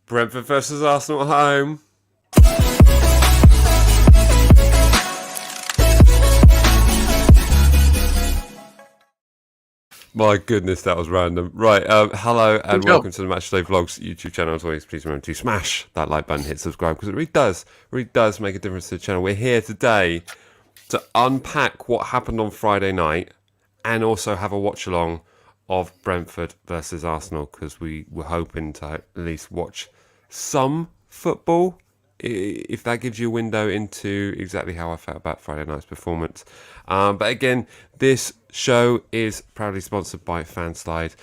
Brentford versus Arsenal at home. My goodness, that was random. Right, hello and welcome to the Matchday Vlogs YouTube channel. As always, please remember to smash that like button, hit subscribe, because it really does make a difference to the channel. We're here today to unpack what happened on Friday night and also have a watch along of Brentford versus Arsenal, because we were hoping to at least watch some football, if that gives you a window into exactly how I felt about Friday night's performance. But again, this show is proudly sponsored by Fanslide,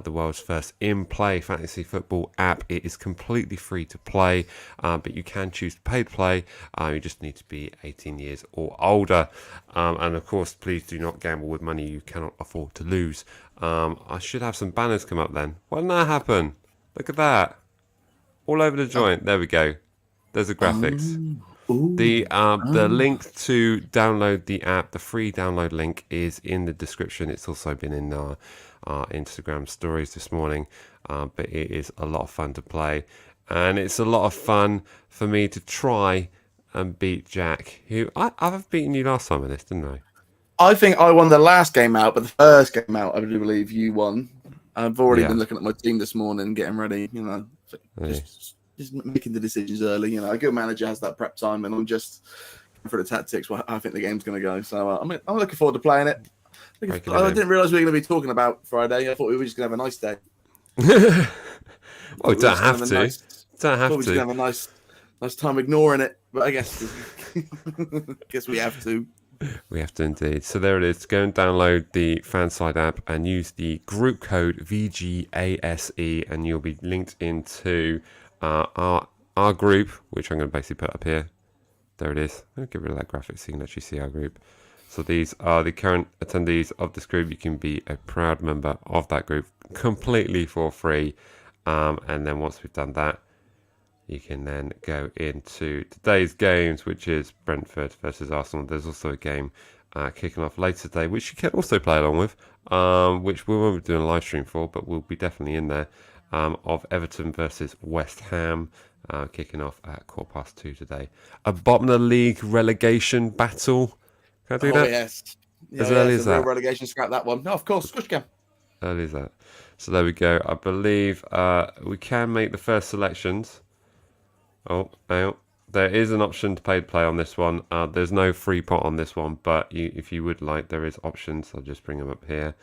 the world's first in-play fantasy football app. It is completely free to play, but you can choose to pay to play. You just need to be 18 years or older. And of course, please do not gamble with money you cannot afford to lose. I should have some banners come up then. Why didn't that happen? Look at that. All over the joint. There we go. There's the graphics. The link to download the app, the free download link, is in the description. It's also been in our Instagram stories this morning. But it is a lot of fun to play. And it's a lot of fun for me to try and beat Jack, who I've beaten you last time on this, didn't I? I think I won the last game out, but the first game out, I do believe you won. I've already been looking at my team this morning, getting ready, just making the decisions early. A good manager has that prep time, and I'm just for the tactics. Well, I think the game's going to go. So I'm looking forward to playing it. I didn't realise we were going to be talking about Friday. I thought we were just going to have a nice day. Well, we don't have to. Don't have to. We're just going to have a nice time ignoring it. But I guess we have to. We have to indeed. So there it is. Go and download the Fanside app and use the group code VGASE, and you'll be linked into our group, which I'm going to basically put up here. There it is. I'll get rid of that graphic so you can actually see our group. So these are the current attendees of this group. You can be a proud member of that group completely for free. And then once we've done that, you can then go into today's games, which is Brentford versus Arsenal. There's also a game kicking off later today, which you can also play along with, which we won't be doing a live stream for, but we'll be definitely in there, of Everton versus West Ham, kicking off at 2:15 today. A bottom of the league relegation battle. Can I do that? Yes. As early as that? Real relegation, scrap that one. No, of course, of course you can. Early as that. So there we go. I believe we can make the first selections. Oh, there is an option to pay to play on this one. There's no free pot on this one, but if you would like, there is options. I'll just bring them up here.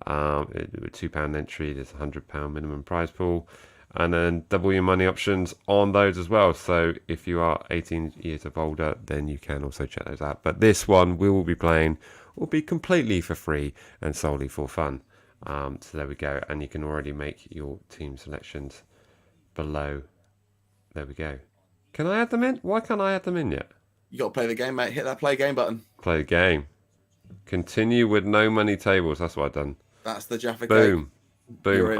With £2 entry, there's £100 minimum prize pool, and then double your money options on those as well. So if you are 18 years of older, then you can also check those out. But this one we will be playing will be completely for free and solely for fun. So there we go, and you can already make your team selections below. There we go. Can I add them in? Why can't I add them in yet? You got to play the game, mate. Hit that play game button. Play the game. Continue with no money tables. That's what I've done. That's the Jaffa cake. Boom. Boom.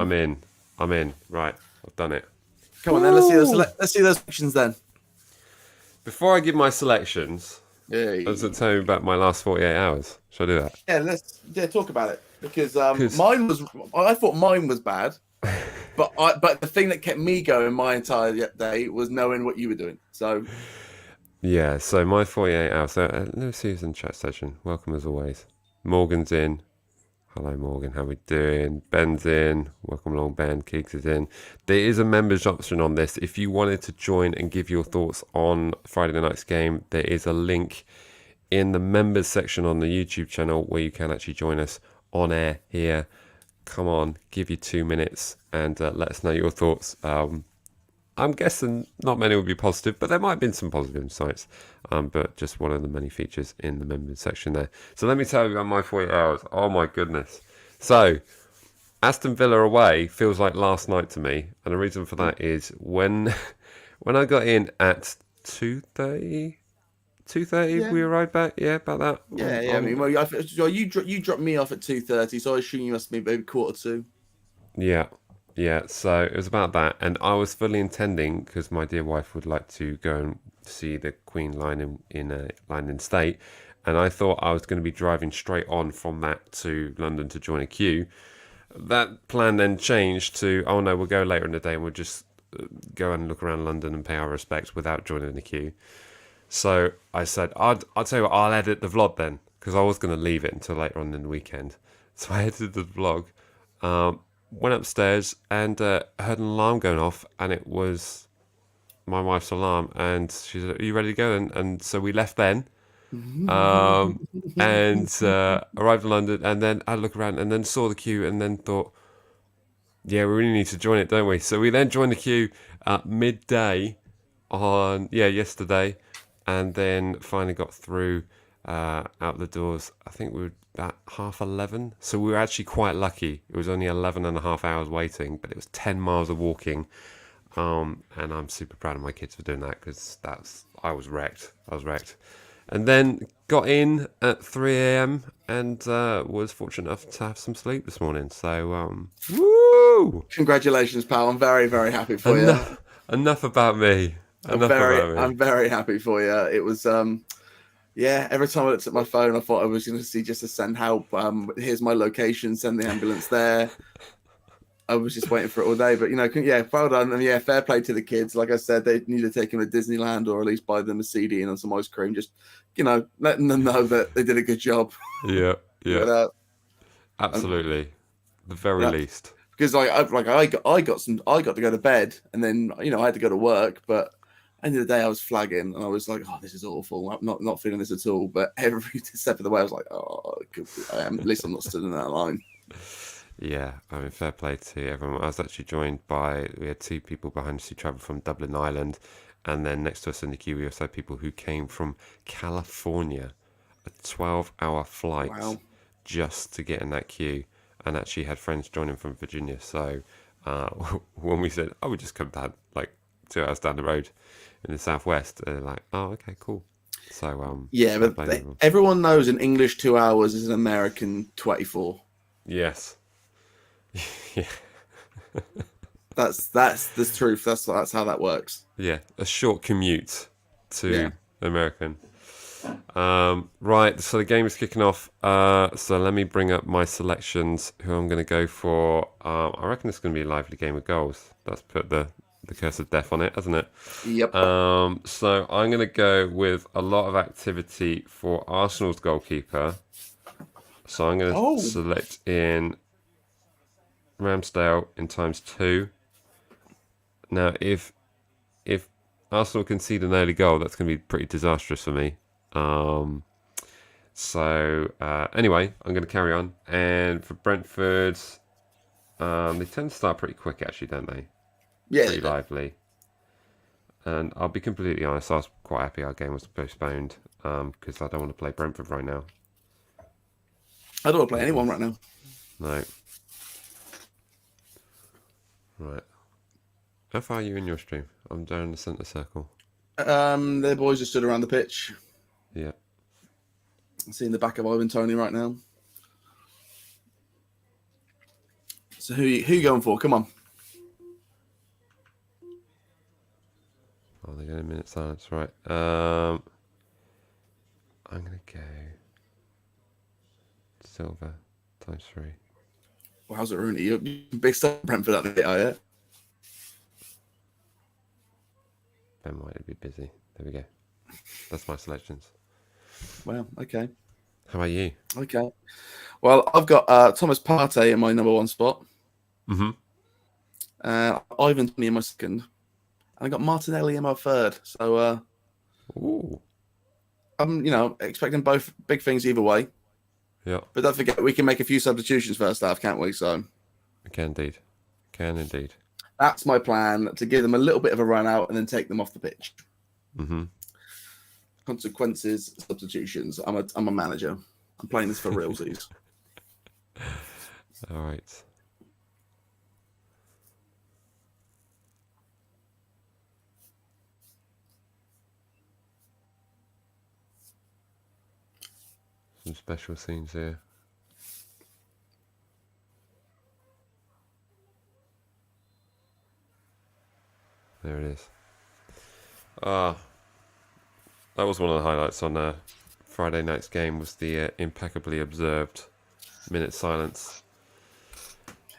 I'm in. Right. I've done it. Come on, then. Let's see those selections then. Before I give my selections, yeah. does it tell me about my last 48 hours? Should I do that? Yeah, let's talk about it. Because I thought mine was bad. But the thing that kept me going my entire day was knowing what you were doing. So, yeah. So my 48 hours. So let's see who's in chat session. Welcome as always. Morgan's in. Hello, Morgan. How we doing? Ben's in. Welcome along, Ben. Keeks is in. There is a members option on this. If you wanted to join and give your thoughts on Friday night's game, there is a link in the members section on the YouTube channel where you can actually join us on air here. come on, give you 2 minutes and let us know your thoughts. I'm guessing not many will be positive, but there might have been some positive insights. But just one of the many features in the members section there. So let me tell you about my 48 hours. Oh my goodness. So Aston Villa away feels like last night to me, and the reason for that is when I got in at 2:30. 2:30, we arrived back. Yeah, about that. Yeah. I mean, well, you dropped me off at 2:30, so I assume you must be maybe 1:45. Yeah. So it was about that, and I was fully intending, because my dear wife would like to go and see the Queen line in London State, and I thought I was going to be driving straight on from that to London to join a queue. That plan then changed to, oh no, we'll go later in the day and we'll just go and look around London and pay our respects without joining the queue. So I said, I'll tell you what, I'll edit the vlog then, because I was going to leave it until later on in the weekend. So I edited the vlog, went upstairs and heard an alarm going off, and it was my wife's alarm, and she said, are you ready to go? And so we left then, and arrived in London, and then I looked around and then saw the queue and then thought, yeah, we really need to join it, don't we? So we then joined the queue at midday on, yesterday, and then finally got through out the doors. I think we were about 11:30. So we were actually quite lucky. It was only 11 and a half hours waiting, but it was 10 miles of walking. And I'm super proud of my kids for doing that, because I was wrecked. And then got in at 3 a.m. and was fortunate enough to have some sleep this morning. So, woo! Congratulations, pal. I'm very, very happy for you. Enough about me. I'm very happy for you. It was, every time I looked at my phone, I thought I was going to see just to send help. Here's my location, send the ambulance there. I was just waiting for it all day, but well done. And fair play to the kids. Like I said, they need to take them to Disneyland, or at least buy them a CD and some ice cream. Just, letting them know that they did a good job. Yeah. But, absolutely. The very least. Because I got to go to bed, and then I had to go to work, but end of the day I was flagging, and I was like, oh, this is awful. I'm not feeling this at all. But every step of the way I was like, at least I'm not stood in that line. Yeah, I mean, fair play to everyone. I was actually joined we had 2 people behind us who travelled from Dublin, Ireland, and then next to us in the queue we also had people who came from California, a 12-hour flight just to get in that queue, and actually had friends joining from Virginia. So when we said, we just come down like 2 hours down the road in the southwest, they're like, oh, okay, cool. So but everyone knows an English 2 hours is an American 24. Yes. Yeah. That's the truth. That's how that works. Yeah, a short commute to American. Right, so the game is kicking off. So let me bring up my selections, who I'm going to go for. I reckon it's going to be a lively game of goals. That's put the curse of death on it, hasn't it? Yep. So I'm going to go with a lot of activity for Arsenal's goalkeeper. So I'm going to select in Ramsdale in ×2. Now, if Arsenal concede an early goal, that's going to be pretty disastrous for me. Anyway, I'm going to carry on. And for Brentford, they tend to start pretty quick, actually, don't they? Yeah. Pretty lively. And I'll be completely honest, I was quite happy our game was postponed, because I don't want to play Brentford right now. I don't want to play anyone right now. No. Right. How far are you in your stream? I'm down in the centre circle. The boys just stood around the pitch. Yeah. I'm seeing the back of Ivan Toney right now. So who you going for? Come on. Oh, they're going 1 minute silence. Right. I'm going to go Silver ×3. Well, how's it, Rooney? You're big stuff Brentford at the bit, are you? Ben might be busy. There we go. That's my selections. Well, okay. How about you? Okay. Well, I've got Thomas Partey in my number 1 spot. Mm-hmm. Ivan Toney in my second. And I got Martinelli in my third. So, I'm, expecting both big things either way. Yeah. But don't forget, we can make a few substitutions first half, can't we? So. It can indeed. Can indeed. That's my plan, to give them a little bit of a run out and then take them off the pitch. Mm-hmm. Consequences, substitutions. I'm a manager. I'm playing this for realsies. All right. Some special scenes here. There it is. That was one of the highlights on Friday night's game, was the impeccably observed minute silence.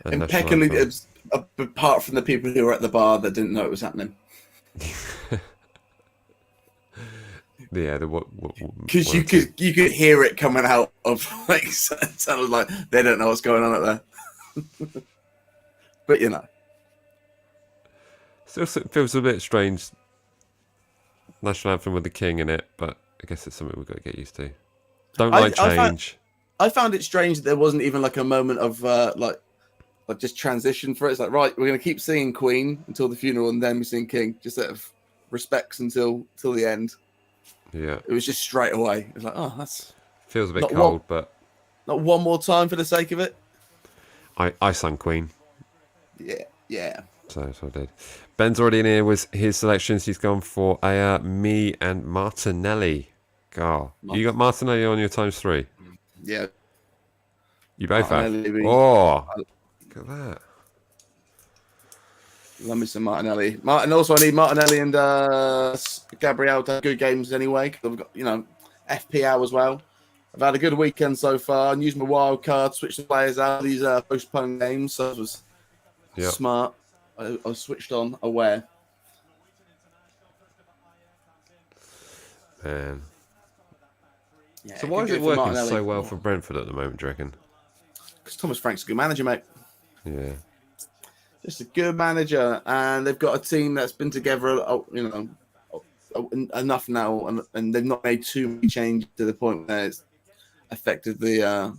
Impeccably, apart from the people who were at the bar that didn't know it was happening. Yeah, because you could hear it coming out of like sounded like they don't know what's going on up there. But you know, still feels a bit strange. National anthem with the king in it, but I guess it's something we've got to get used to. Don't like change. I found it strange that there wasn't even like a moment of like just transition for it. It's like, right, we're going to keep singing Queen until the funeral, and then we sing King, just out of respects until the end. Yeah, it was just straight away. It was like, oh, that's feels a bit cold, but not one more time for the sake of it. I sang Queen. Yeah. So I did. Ben's already in here with his selections. He's gone for me and Martinelli. God, you got Martinelli on your ×3. Yeah. You both have. Oh, look at that. Love me some Martinelli. Also, I need Martinelli and Gabriel to have good games anyway. Because I've got, FPL as well. I've had a good weekend so far. And used my wild card, switched the players out of these postponed games. So it was smart. I switched on, aware. Man. Yeah, so why is it working so well for Brentford at the moment, do you reckon? Because Thomas Frank's a good manager, mate. Yeah. Just a good manager, and they've got a team that's been together, enough now, and they've not made too many changes to the point where it's affected the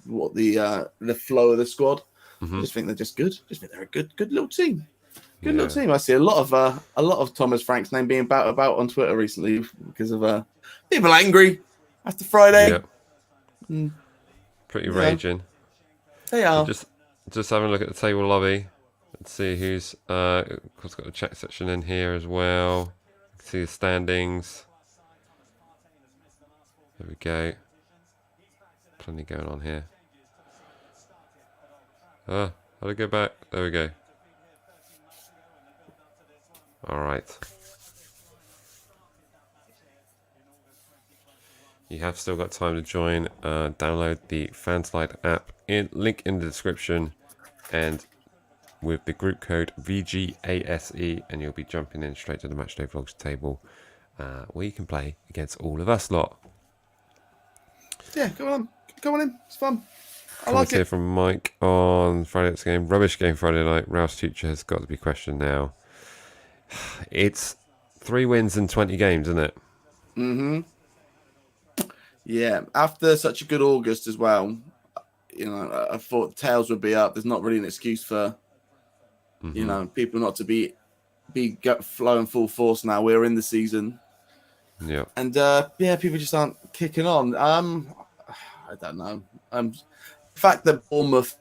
what the flow of the squad. I just think they're just good. I just think they're a good little team. Good little team. I see a lot of Thomas Frank's name being about on Twitter recently because of people angry after Friday. Yeah. Pretty raging. They are. Just having a look at the table lobby. Let's see who's got the chat section in here as well. See the standings. There we go. Plenty going on here. How do I go back? There we go. All right. You have still got time to join. Download the Fanslight app. Link in the description, and with the group code VGASE, and you'll be jumping in straight to the Matchday Vlogs table, where you can play against all of us lot. Yeah, go on in. It's fun. I like it. Here From Mike on Friday night's game. Rubbish game Friday night. Rouse future has got to be questioned now. It's 3 wins in 20 games, isn't it? Mm-hmm. Yeah, after such a good August as well, I thought tails would be up. There's not really an excuse for, people not to be flowing full force now. We're in the season. Yeah. And, people just aren't kicking on. I don't know. The fact that Bournemouth,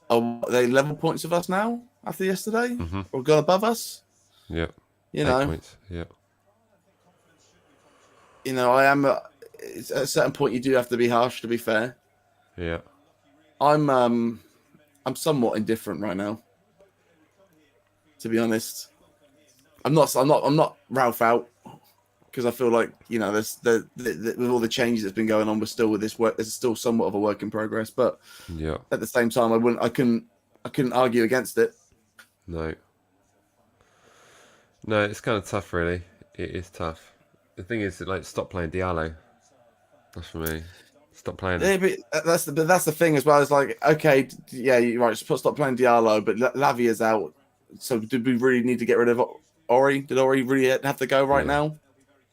are they level points of us now after yesterday? Or gone above us? Yeah. 8 points. Yeah. I am... at a certain point, you do have to be harsh, to be fair. Yeah. I'm somewhat indifferent right now, to be honest. I'm not Ralph out, because I feel like there's with all the changes that's been going on, we're still with this work. There's still somewhat of a work in progress, but at the same time, I couldn't argue against it. No, it's kind of tough, really. It is tough. The thing is, stop playing Diallo. That's for me. Stop playing. Yeah, but that's the thing as well. It's like, okay, yeah, you're right. Stop playing Diallo, but Lavia's out. So did we really need to get rid of Ori? Did Ori really have to go right now?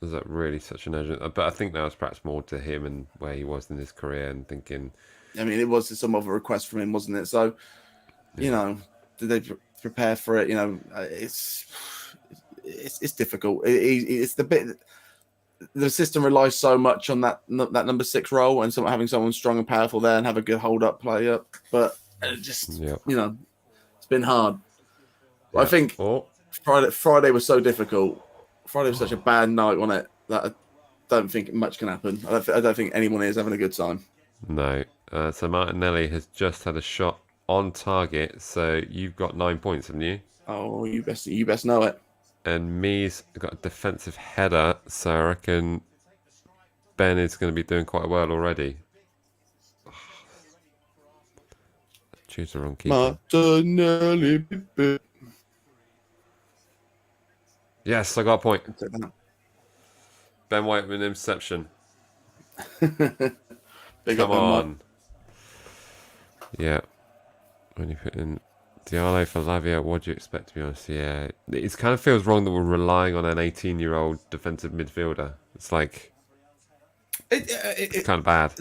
Is that really such an urgent? But I think that was perhaps more to him and where he was in his career, and thinking. I mean, it was some of a request from him, wasn't it? So, You know, did they prepare for it? You know, it's difficult. It's the bit. The system relies so much on that number 6 role and having someone strong and powerful there and have a good hold up play up. But just you know, it's been hard. I think Friday was so difficult. Friday was such a bad night on it that I don't think much can happen. I don't think anyone is having a good time. No. So Martinelli has just had a shot on target. So you've got 9 points, haven't you? Oh, you best know it. And Me's got a defensive header, so I reckon Ben is going to be doing quite well already. Choose the wrong keeper. Martinelli. Yes, I got a point. Ben White with an interception. Come on. Yeah. When you put in Diallo for Lavia, what do you expect, to be honest? Yeah. It kind of feels wrong that we're relying on an 18-year-old defensive midfielder. It's like... It's kind of bad.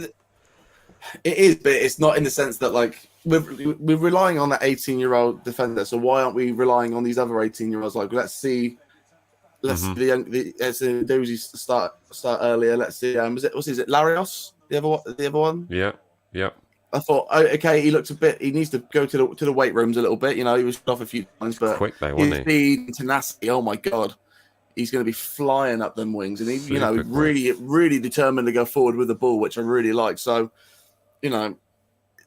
It is, but it's not in the sense that, like, we're relying on that 18-year-old defender, so why aren't we relying on these other 18-year-olds? Like, let's see let's see the Dozy start earlier. Let's see, is it Larios? The other one? Yeah. I thought, okay, he looks a bit. He needs to go to the weight rooms a little bit. You know, he was off a few times, but quick though, his wasn't he? speed and tenacity. Oh my god, he's going to be flying up them wings, and he's Super really determined to go forward with the ball, which I really like. So, you know,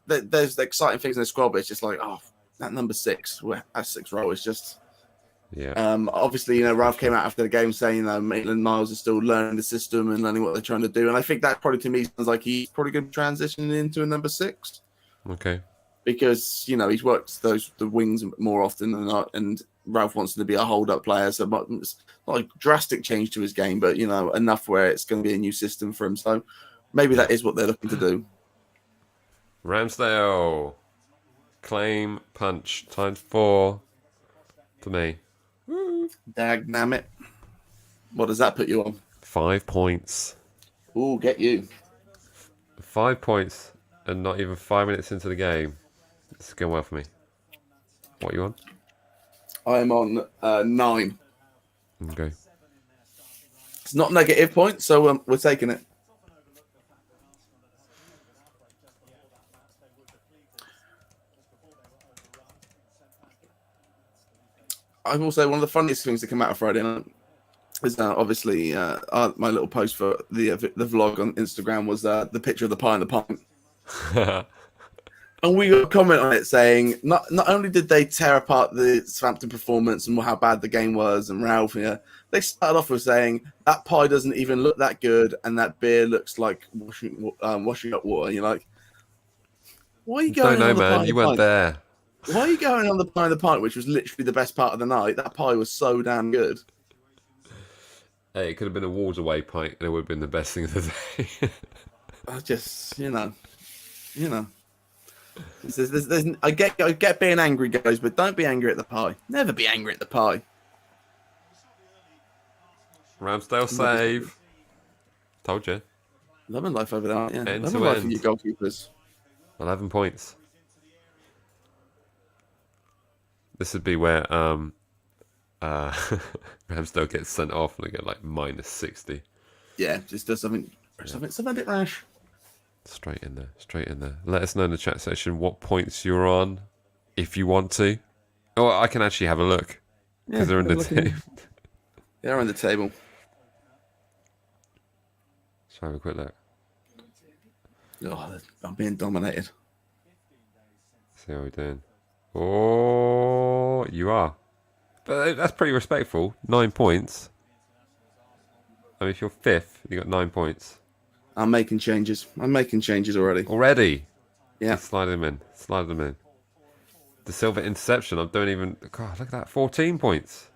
there's exciting things in the squad, but it's just like, oh, that number 6, that 6 row is just. Yeah. Obviously, you know, Ralph came out after the game saying Maitland Niles is still learning the system and learning what they're trying to do, and I think that probably to me sounds like he's probably going to transition into a number 6. Okay. Because you know he's worked the wings more often than not, and Ralph wants him to be a hold-up player, so it's not a drastic change to his game, but you know enough where it's going to be a new system for him. So maybe that is what they're looking to do. Ramsdale, claim punch ×4 to me. Dagnamit. What does that put you on? 5 points. Ooh, get you. 5 points and not even 5 minutes into the game. It's going well for me. What are you on? I'm on 9. Okay. It's not negative points, so we're taking it. I will say one of the funniest things that came out of Friday night is obviously my little post for the vlog on Instagram was the picture of the pie in the pint. And we got a comment on it saying not only did they tear apart the Southampton performance and how bad the game was and Ralph, they started off with saying that pie doesn't even look that good and that beer looks like washing up water. You're like, why are you going? Don't know, man. You weren't there. Why are you going on the pie in the pint, which was literally the best part of the night? That pie was so damn good. Hey, it could have been a walls away pint, and it would have been the best thing of the day. I just, you know. I get being angry, guys, but don't be angry at the pie. Never be angry at the pie. Ramsdale save. Told you. Loving life over there, yeah. End Loving to life end. for your goalkeepers. 11 points. This would be where Ramsdale gets sent off and they get like -60. Yeah, just does something a bit rash. Straight in there. Let us know in the chat section what points you're on, if you want to. Oh, I can actually have a look because they're in the table. They're on the table. Let's have a quick look. Oh, I'm being dominated. See how we're doing. Oh, you are. But that's pretty respectful. 9 points. I mean, if you're 5th, you got 9 points. I'm making changes already. Already? Yeah. Slide them in. The silver interception. I don't even... God, look at that. 14 points.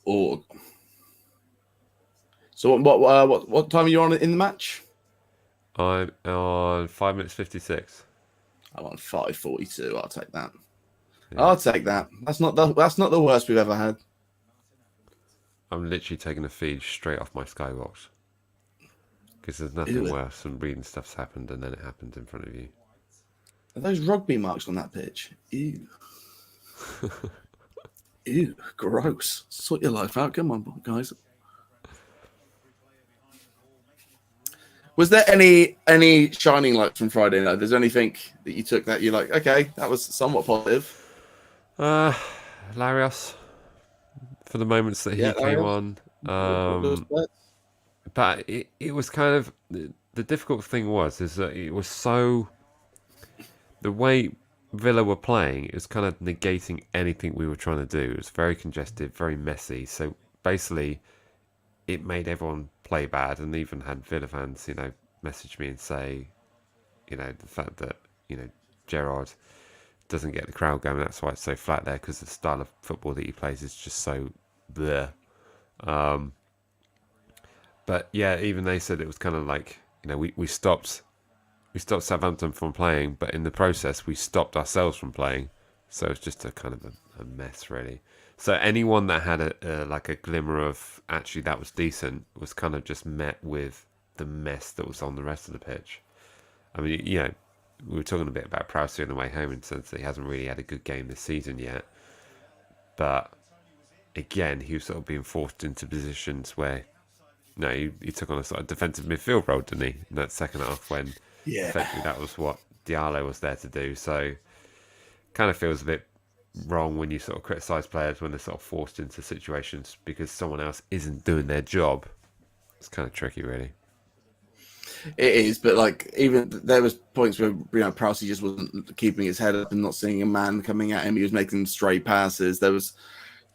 Oh. So what time are you on in the match? I'm on 5 minutes 56. I'm on 5:42. I'll take that. Yeah. I'll take that. That's not the worst we've ever had. I'm literally taking a feed straight off my skybox because there's nothing worse than reading stuff's happened and then it happens in front of you. Are those rugby marks on that pitch? Ew. Ew, gross. Sort your life out. Come on, guys. Was there any shining lights from Friday night? There's anything that you took that you're like, okay, that was somewhat positive? Larios, for the moments that he came on. But it was kind of... The difficult thing is that it was so... The way Villa were playing, it was kind of negating anything we were trying to do. It was very congested, very messy. So basically, it made everyone play bad, and even had Villa fans, message me and say, the fact that, Gerrard doesn't get the crowd going, that's why it's so flat there, because the style of football that he plays is just so bleh. But yeah, even they said it was kind of like, we stopped Southampton from playing, but in the process we stopped ourselves from playing. So it's just a kind of a mess, really. So anyone that had a glimmer of actually that was decent was kind of just met with the mess that was on the rest of the pitch. I mean, we were talking a bit about Prowse on the way home in the sense that he hasn't really had a good game this season yet. But again, he was sort of being forced into positions where, he took on a sort of defensive midfield role, didn't he, in that second half when effectively that was what Diallo was there to do. So kind of feels a bit wrong when you sort of criticise players when they're sort of forced into situations because someone else isn't doing their job. It's kind of tricky, really. It is, but even there was points where Prowse just wasn't keeping his head up and not seeing a man coming at him. He was making stray passes. There was,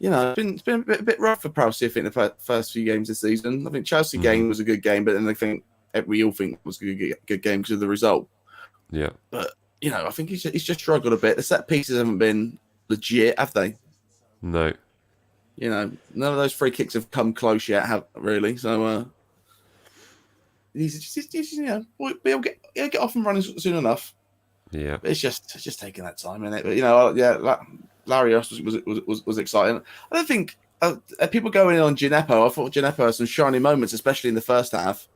it's been a bit rough for Prowse, I think, the first few games this season. I think Chelsea game was a good game, but then I think we all think it was a good game because of the result. Yeah. But I think he's just struggled a bit. The set pieces haven't been legit, have they? No. None of those free kicks have come close yet, have really. So he's he'll get off and running soon enough. Yeah. But it's just taking that time, isn't it? But Larios was exciting. I don't think people going in on Gineppo. I thought Gineppo had some shining moments, especially in the first half.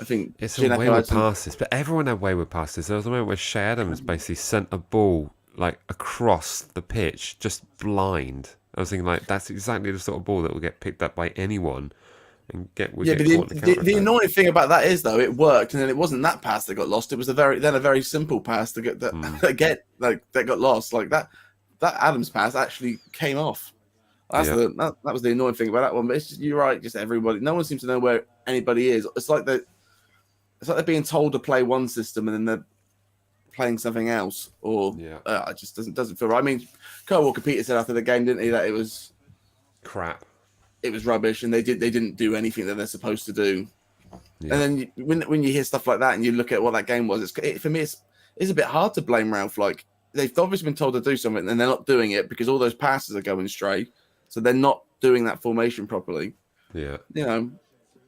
I think it's a wayward passes, but everyone had wayward passes. There was a moment where Shea Adams basically sent a ball across the pitch, just blind. I was thinking that's exactly the sort of ball that will get picked up by anyone and get. But the annoying thing about that is though it worked, and then it wasn't that pass that got lost. It was a very simple pass to get that that got lost. That Adams pass actually came off. That was the annoying thing about that one. But it's just, you're right, just everybody. No one seems to know where anybody is. It's like they're being told to play one system and then they're playing something else, or it just doesn't feel right. I mean, Kurt Walker-Peters said after the game, didn't he, that it was crap, it was rubbish, and they didn't do anything that they're supposed to do. Yeah. And then when you hear stuff like that and you look at what that game was, for me it's a bit hard to blame Ralph. They've obviously been told to do something and they're not doing it because all those passes are going stray, so they're not doing that formation properly. Yeah,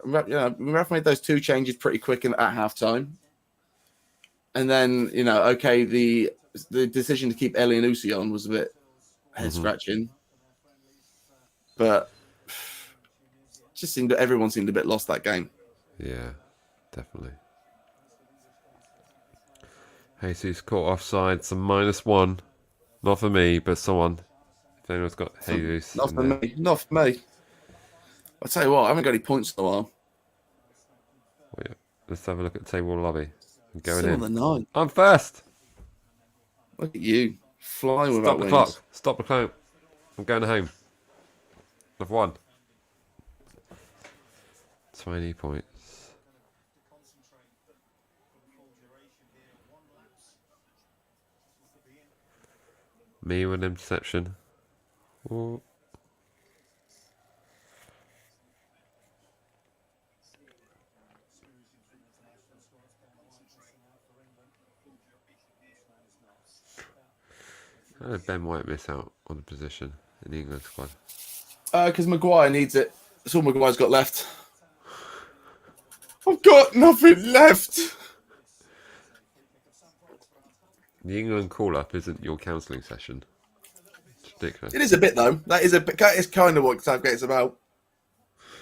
Ralph made those two changes pretty quick at halftime. And then, the decision to keep Elyounoussi on was a bit head-scratching. But just seemed that everyone seemed a bit lost that game. Yeah, definitely. Jesus caught offside, some -1. Not for me, but someone. If anyone's got Jesus. Not for me. Not for me. I'll tell you what, I haven't got any points in a while. Well, yeah. Let's have a look at the table lobby. I'm going Still in. on the 9. I'm first. Look at you. Flying without wings. Stop the clock. Stop the clock. I'm going home. I've won. 20 points. Me with an interception. Ooh. How did Ben White miss out on the position in the England squad? Because Maguire needs it. That's all Maguire's got left. I've got nothing left. The England call-up isn't your counselling session. It's ridiculous. It is a bit, though. That is kind of what Southgate's about.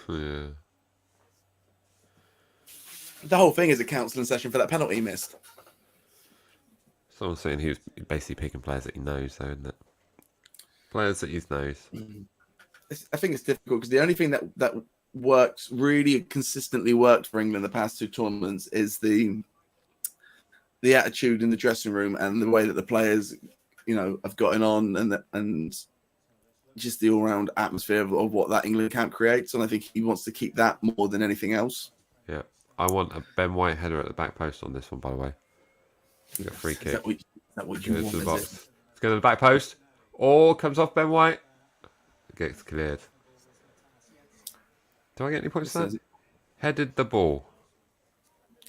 Yeah. The whole thing is a counselling session for that penalty he missed. Someone's saying he was basically picking players that he knows, though, isn't it? Players that he knows. I think it's difficult because the only thing that works really consistently worked for England the past 2 tournaments is the attitude in the dressing room and the way that the players, have gotten on and just the all-round atmosphere of what that England camp creates. And I think he wants to keep that more than anything else. Yeah. I want a Ben White header at the back post on this one, by the way. Get a free kick. Is that what you want? To the box. It's going to the back post. Or comes off Ben White. It gets cleared. Do I get any points for that? Headed the ball.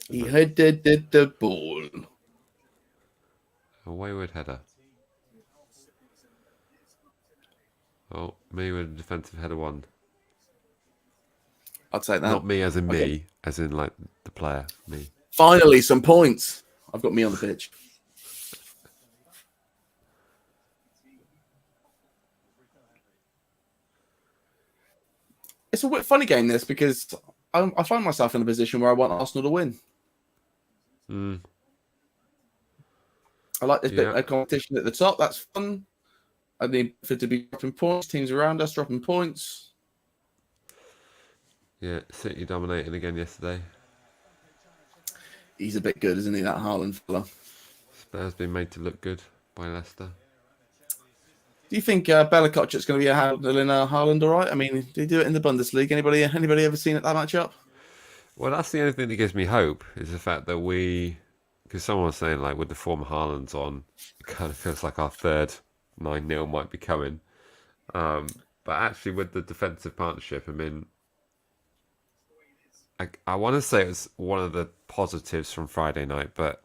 He headed the ball. A wayward header. Oh, me with a defensive header 1. I'll take that. Not me as in me, as in like the player, me. Finally, some points. I've got me on the pitch. It's a funny game, this, because I find myself in a position where I want Arsenal to win. I like this bit of competition at the top. That's fun. I need for it to be dropping points. Teams around us dropping points. Yeah, City dominating again yesterday. He's a bit good, isn't he, that Haaland fella? Spurs been made to look good by Leicester. Do you think Bella Kotchuk's going to be handling Haaland all right? I mean, did he do it in the Bundesliga? Anybody ever seen it that match up? Well, that's the only thing that gives me hope is the fact that because someone was saying like with the form Haaland's on, it kind of feels like our third 9-0 might be coming. But actually with the defensive partnership, I mean, I want to say it was one of the positives from Friday night, but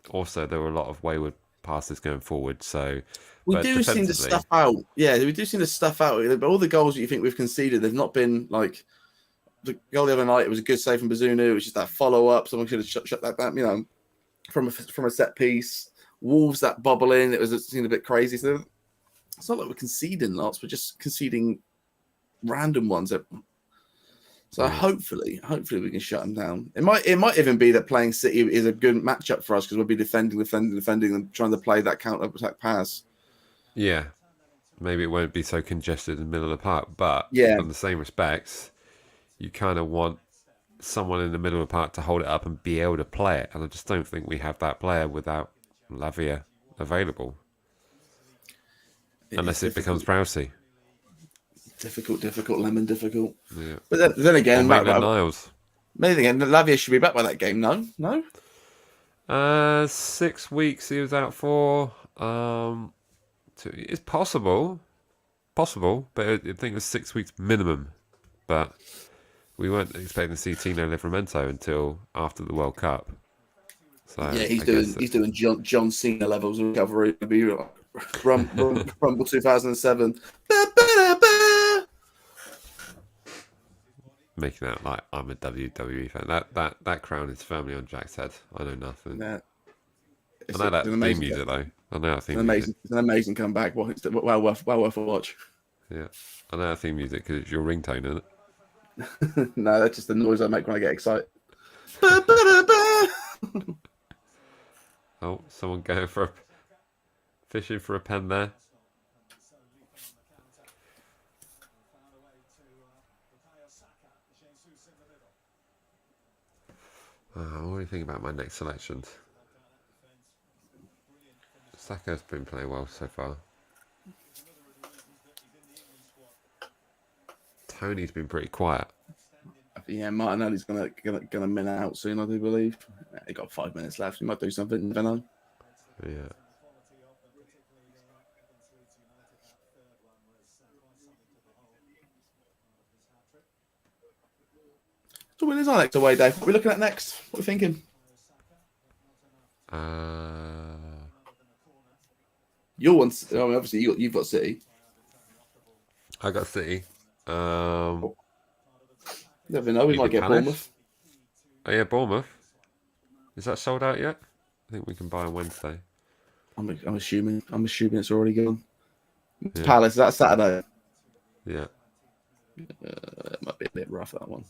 also there were a lot of wayward passes going forward. So we do seem to stuff out. Yeah, we do seem to stuff out. But all the goals that you think we've conceded, they've not been like the goal the other night. It was a good save from Bazunu. It was just that follow up. Someone should have shut that down. From a set piece. Wolves that bubble in. It seemed a bit crazy. So it's not like we're conceding lots. We're just conceding random ones. So hopefully we can shut them down. It might even be that playing City is a good matchup for us because we'll be defending and trying to play that counter-attack pass. Yeah. Maybe it won't be so congested in the middle of the park, but on the same respects, you kind of want someone in the middle of the park to hold it up and be able to play it. And I just don't think we have that player without Lavia available. Unless it becomes Prowsey. Difficult, Lemon, difficult. Yeah. But then again, Niles. Maybe again, Lavia should be back by that game. No. 6 weeks he was out for. It's possible, but I think it was 6 weeks minimum. But we weren't expecting to see Tino Livramento until after the World Cup. So yeah, he's doing John Cena levels of recovery. Rumble 2007. Making out like I'm a WWE fan. That crown is firmly on Jack's head. I know nothing. Yeah. I know that theme music though. I know that theme music. It's an amazing comeback. Well worth a watch. Yeah, I know that theme music because it's your ringtone, isn't it? No, that's just the noise I make when I get excited. Oh, someone going fishing for a pen there. What do you think about my next selections? Saka's been playing well so far. Tony's been pretty quiet. Yeah, Martinelli's gonna min out soon, I do believe. He got 5 minutes left. He might do something. Never know. Yeah. So when is our next away day? What are we looking at next? What are we thinking? Your one, obviously you've got City. I got City. Never know. We might get Bournemouth. Oh yeah, Bournemouth. Is that sold out yet? I think we can buy on Wednesday. I'm assuming it's already gone. Yeah. Palace. That's Saturday. Yeah. It might be a bit rough, that one.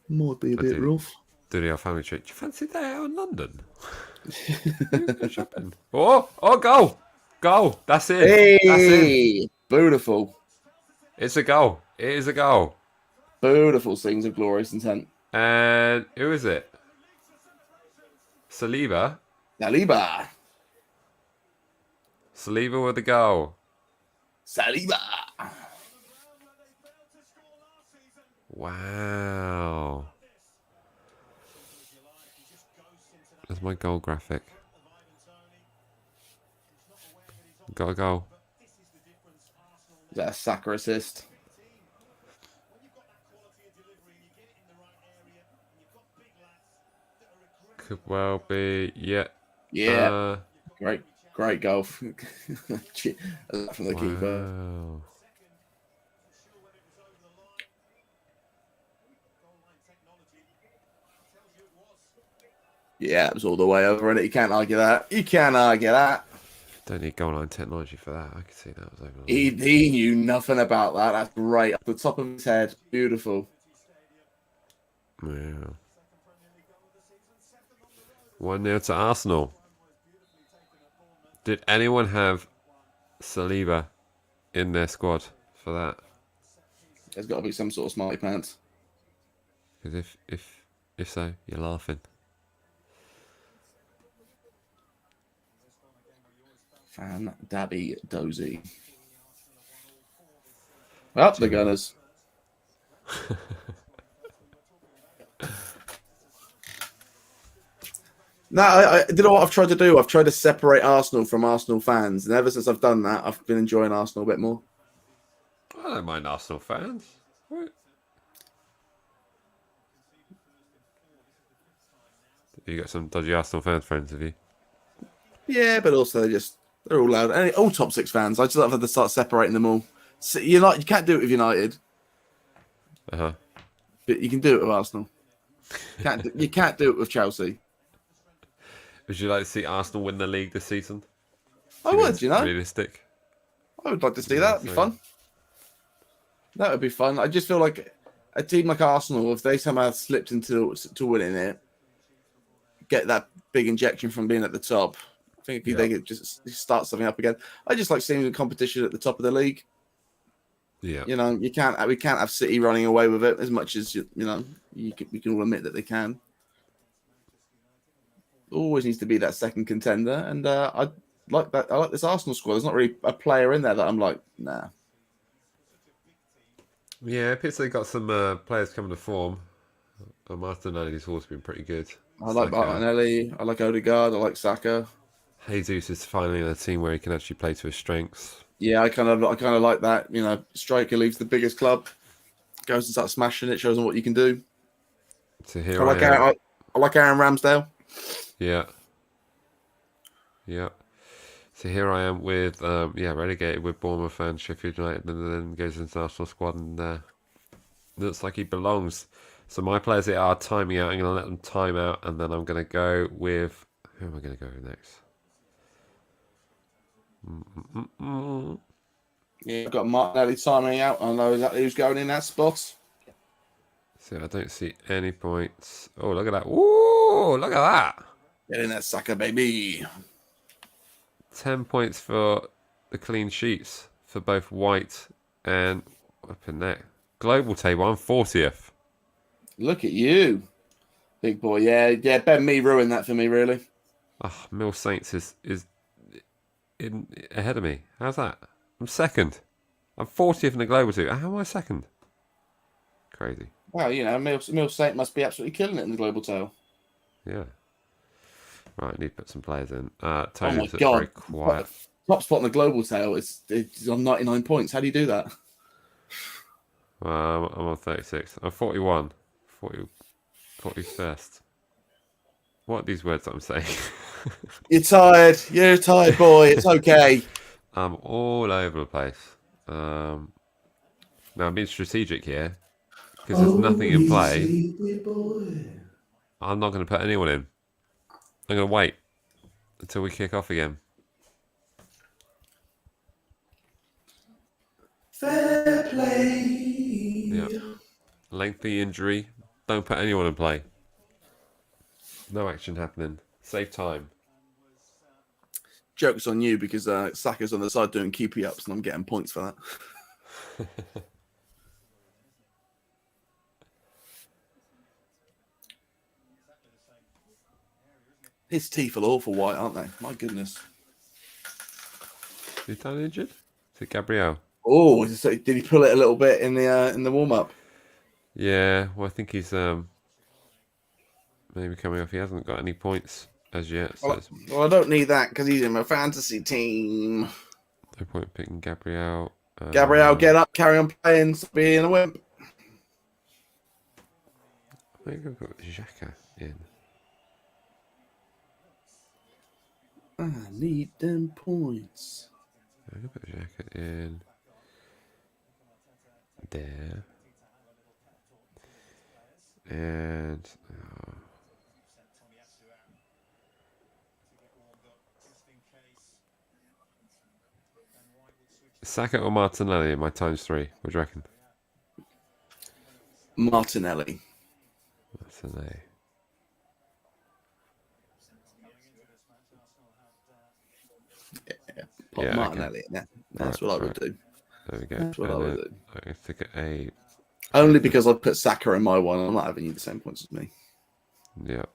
Might be a bit rough. Doing our family trip. Do you fancy that out in London? Oh, goal! Goal! That's it. Hey, That's in. Beautiful. It's a goal. It is a goal. Beautiful scenes of glorious intent. And who is it? Saliba. Saliba. Saliba with the goal. Saliba. Wow. There's my goal graphic. Got a goal. Is that a Saka assist? Could well be. Yeah. Yeah. Great goal from the keeper. Yeah, it was all the way over, and you can't argue that. You can't argue that. Don't need goal line technology for that. I can see that was over. He knew nothing about that. That's great. Off the top of his head. Beautiful. Yeah. 1-0 to Arsenal. Did anyone have Saliba in their squad for that? There's got to be some sort of smarty pants. Because if so, you're laughing. Fan Dabby Dozy. Up the Gunners. No, I you know what I've tried to do? I've tried to separate Arsenal from Arsenal fans. And ever since I've done that, I've been enjoying Arsenal a bit more. I don't mind Arsenal fans. What? You got some dodgy Arsenal fans friends, have you? Yeah, but also they're all loud. All top six fans. I just have to start separating them all. So you can't do it with United. Uh-huh. But you can do it with Arsenal. You can't do it with Chelsea. Would you like to see Arsenal win the league this season? I would, Realistic. I would like to see that. That'd be fun. That would be fun. I just feel like a team like Arsenal, if they somehow slipped into winning it, get that big injection from being at the top, I think they could just start something up again. I just like seeing the competition at the top of the league. Yeah. We can't have City running away with it as much as we can all admit that they can. Always needs to be that second contender, and I like that. I like this Arsenal squad. There's not really a player in there that I'm like, nah. Yeah, Pitsy got some players coming to form. Martinelli's always been pretty good. I like Martinelli. I like Odegaard. I like Saka. Jesus is finally in a team where he can actually play to his strengths. Yeah, I kind of like that. Striker leaves the biggest club, goes and starts smashing it, shows them what you can do. So here I like Aaron Ramsdale. Yeah. So here I am with relegated with Bournemouth and Sheffield United, and then goes into the Arsenal squad and looks like he belongs. So my players here are timing out. I'm going to let them time out, and then I'm going to go with who am I going to go with next? Yeah, I've got Martinelli timing out. I know exactly who's going in that spot. So I don't see any points. Oh, look at that! Ooh, look at that! Get in that sucker, baby. 10 points for the clean sheets for both White and Weapon Neck. Global table, I'm 40th. Look at you, big boy. Yeah. Ben Mee ruined that for me, really. Oh, Mill Saints is in ahead of me. How's that? I'm second. I'm 40th in the global table. How am I second? Crazy. Well, Mill Saint must be absolutely killing it in the global table. Yeah. Right, I need to put some players in. Oh Tony my God. very quiet. Top spot in the global table is on 99 points. How do you do that? I'm on 36. I'm 41. 41st. What are these words that I'm saying? You're tired. You're tired, boy. It's okay. I'm all over the place. Now I'm being strategic here because there's nothing in play. I'm not going to put anyone in. I'm going to wait until we kick off again. Fair play. Yeah. Lengthy injury. Don't put anyone in play. No action happening. Save time. Joke's on you because Saka's on the side doing keepy ups and I'm getting points for that. His teeth are awful white, aren't they? My goodness. Is Dan injured? Is it Gabriel? Oh, did he pull it a little bit in the warm up? Yeah. Well, I think he's maybe coming off. He hasn't got any points as yet. So well, I don't need that because he's in my fantasy team. no point picking Gabriel. Gabriel, get up, carry on playing, stop being a wimp. I think I've got Xhaka in. I need them points. I'm going to put Xhaka in there. And Saka or Martinelli in my ×3. What do you reckon? Martinelli. Martinelli. Pop Martinelli. Okay. Yeah, that's what I would do. There we go. That's what I would do. I think a. Only because I put Saka in my one. I'm not having you the same points as me. Yeah.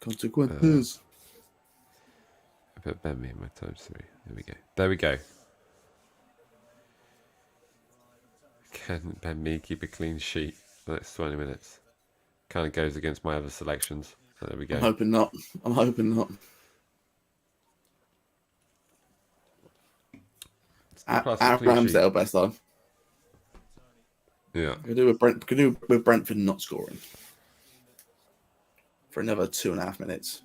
Consequences. I put Ben in my ×3. There we go. There we go. Can Ben me keep a clean sheet for the next 20 minutes? Kind of goes against my other selections. So there we go. I'm hoping not. I'm hoping not. Ramsdale best time. Yeah. Could do with Brentford not scoring for another 2.5 minutes.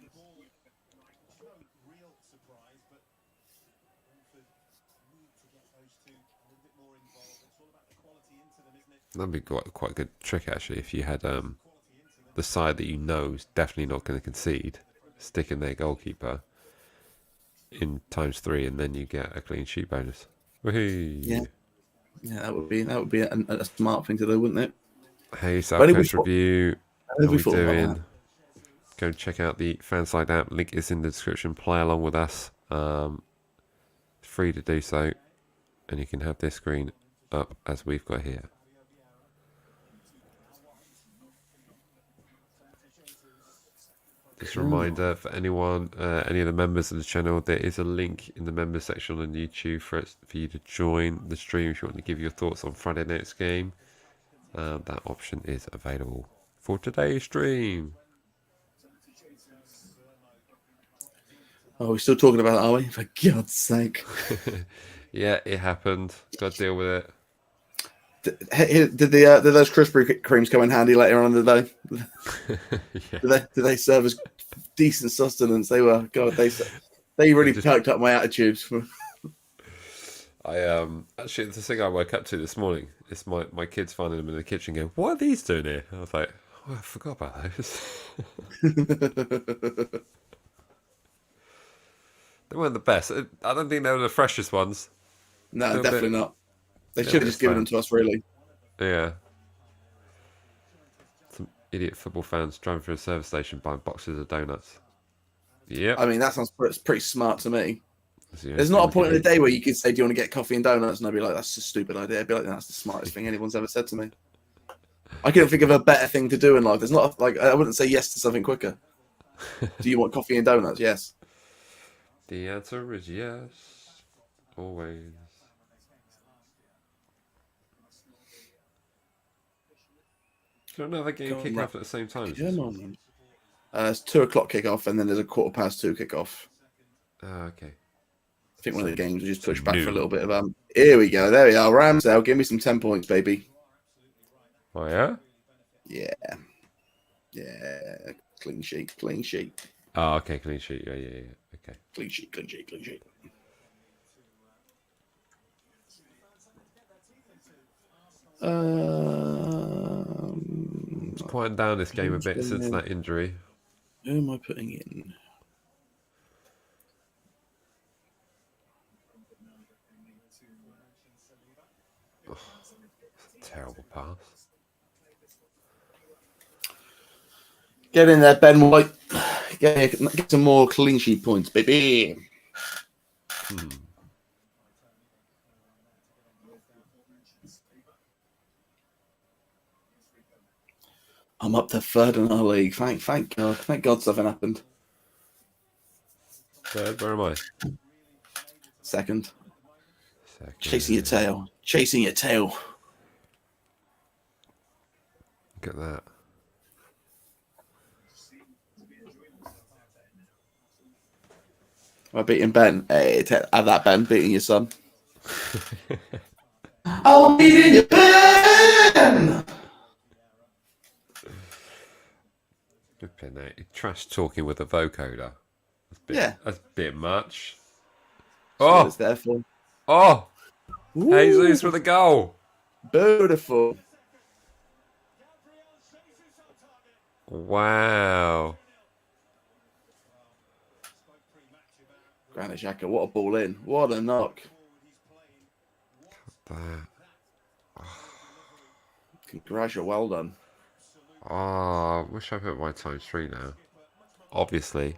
That'd be quite a good trick actually if you had the side that you know is definitely not going to concede, stick in their goalkeeper in ×3, and then you get a clean sheet bonus. Whee! Yeah, that would be a smart thing to do, wouldn't it? Hey, South Coast Review. How are we doing? Go and check out the Fanside app. Link is in the description. Play along with us. Free to do so, and you can have this screen up as we've got here. Just a reminder for anyone, any of the members of the channel, there is a link in the members section on YouTube for you to join the stream if you want to give your thoughts on Friday night's game. That option is available for today's stream. Oh, we're still talking about it, are we? For God's sake. Yeah, it happened. Got to deal with it. Did those Krispy Kremes come in handy later on in the day? Yeah. Did they serve as decent sustenance? They were. God, they really perked up my attitudes. Actually, the thing I woke up to this morning is my kids finding them in the kitchen going, "What are these doing here?" I was like, "Oh, I forgot about those." They weren't the best. I don't think they were the freshest ones. No, definitely not. They should have just given them to us, really. Yeah. Some idiot football fans driving through a service station buying boxes of donuts. Yeah. I mean, that sounds pretty smart to me. There's not a point in the day where you could say, "Do you want to get coffee and donuts?" And I'd be like, "That's a stupid idea." I'd be like, "That's the smartest thing anyone's ever said to me." I couldn't think of a better thing to do in life. There's not like I wouldn't say yes to something quicker. Do you want coffee and donuts? Yes. The answer is yes. Always. Is there another game kick off at the same time? It's 2:00 kickoff, and then there's a 2:15 kickoff. Okay. I think one of the games will just push back for a little bit of Here we go. There we are. Ramsdale, give me some 10 points, baby. Oh yeah. Yeah. Clean sheet. Oh, okay. Clean sheet. Yeah. Okay. Clean sheet. It's quieting down this game a bit since that injury. Who am I putting in? terrible pass. Get in there, Ben White. Get some more clean sheet points, baby. I'm up to third in our league. Thank God. Thank God something happened. Third, where am I? Second. Chasing your tail. Chasing your tail. Look at that. I'm beating Ben. Hey, have that, Ben. Beating your son. I'm beating you, Ben! Flipping out. Trash talking with a vocoder. That's a bit much. That's what it's there for. Oh! Ooh. Jesus with a goal. Beautiful. Wow. Granit Xhaka, what a ball in. What a knock. That. Congratulations, well done. Oh, I wish I put my ×3 now. Obviously.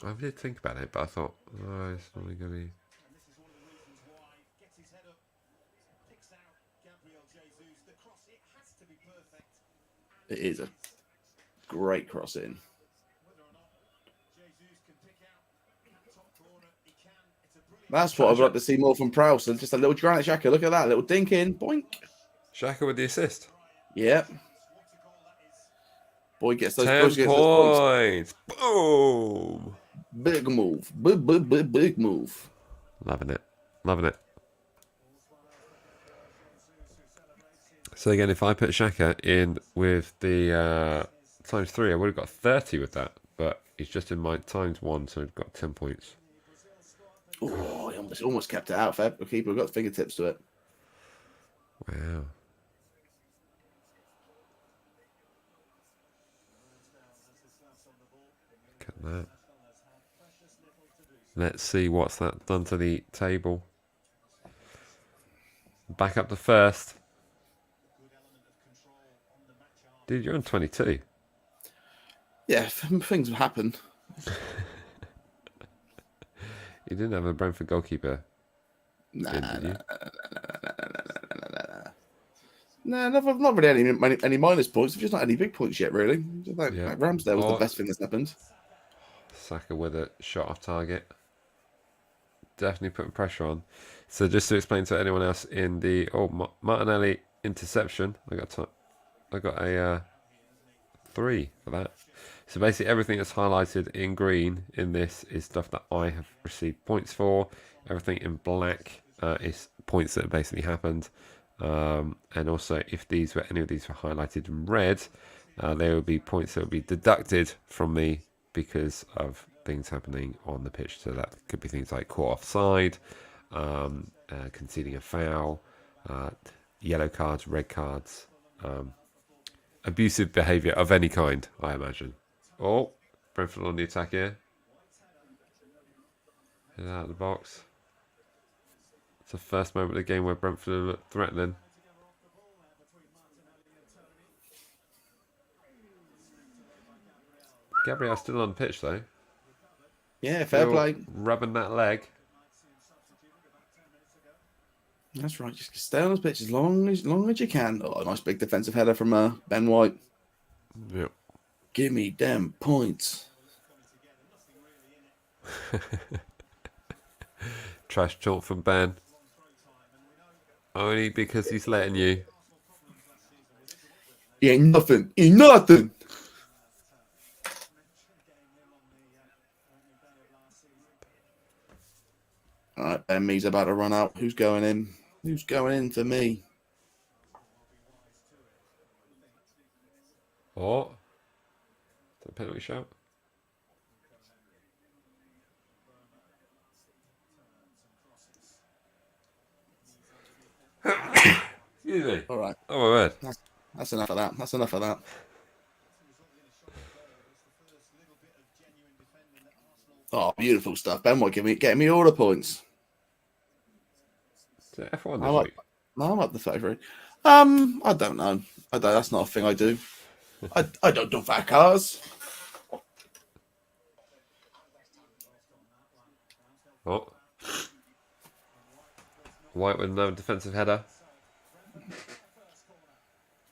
I did think about it, but I thought, oh, it's only going to be... It is a great cross in. That's what I'd like to see more from Prowse. Just a little Granit Xhaka. Look at that. Little dink in. Boink. Xhaka with the assist. Yep. Boy gets those 10 points. Boom. Big move. Big move. Loving it. Loving it. So again, if I put Xhaka in with the ×3, I would have got 30 with that. But he's just in my ×1, so I've got 10 points. Oh, he almost kept it out. Feb. The keeper got fingertips to it. Wow. Look at that. Let's see what's that done to the table. Back up to first. Dude, you're on 22. Yeah, things happen. You didn't have a Brentford goalkeeper. Nah, not really any minus points. Just not any big points yet, really. Just like Ramsdale was the best thing that's happened. Saka with a shot off target. Definitely putting pressure on. So just to explain to anyone else in the Martinelli interception, I got a 3 for that. So basically everything that's highlighted in green in this is stuff that I have received points for. Everything in black is points that have basically happened. And also if any of these were highlighted in red, there would be points that would be deducted from me because of things happening on the pitch. So that could be things like caught offside, conceding a foul, yellow cards, red cards, abusive behaviour of any kind, I imagine. Oh, Brentford on the attack here. Get out of the box. It's the first moment of the game where Brentford look threatening. Gabriel's still on the pitch though. Yeah, fair play. Rubbing that leg. That's right. Just stay on his pitch as long as you can. Oh, a nice big defensive header from Ben White. Yep. Give me them points. Trash talk from Ben. Only because he's letting you. He ain't nothing. He ain't nothing. All right, Ben Mee's about to run out. Who's going in? Who's going in for me? Oh. Is that a penalty shout? Excuse me. All right. Oh my word. That's enough of that. That's enough of that. Oh, beautiful stuff. Ben White getting me all the points. Is it F1 this week? No, I'm up the 33. I don't know. That's not a thing I do. I don't do fat cars. Oh. White with no defensive header.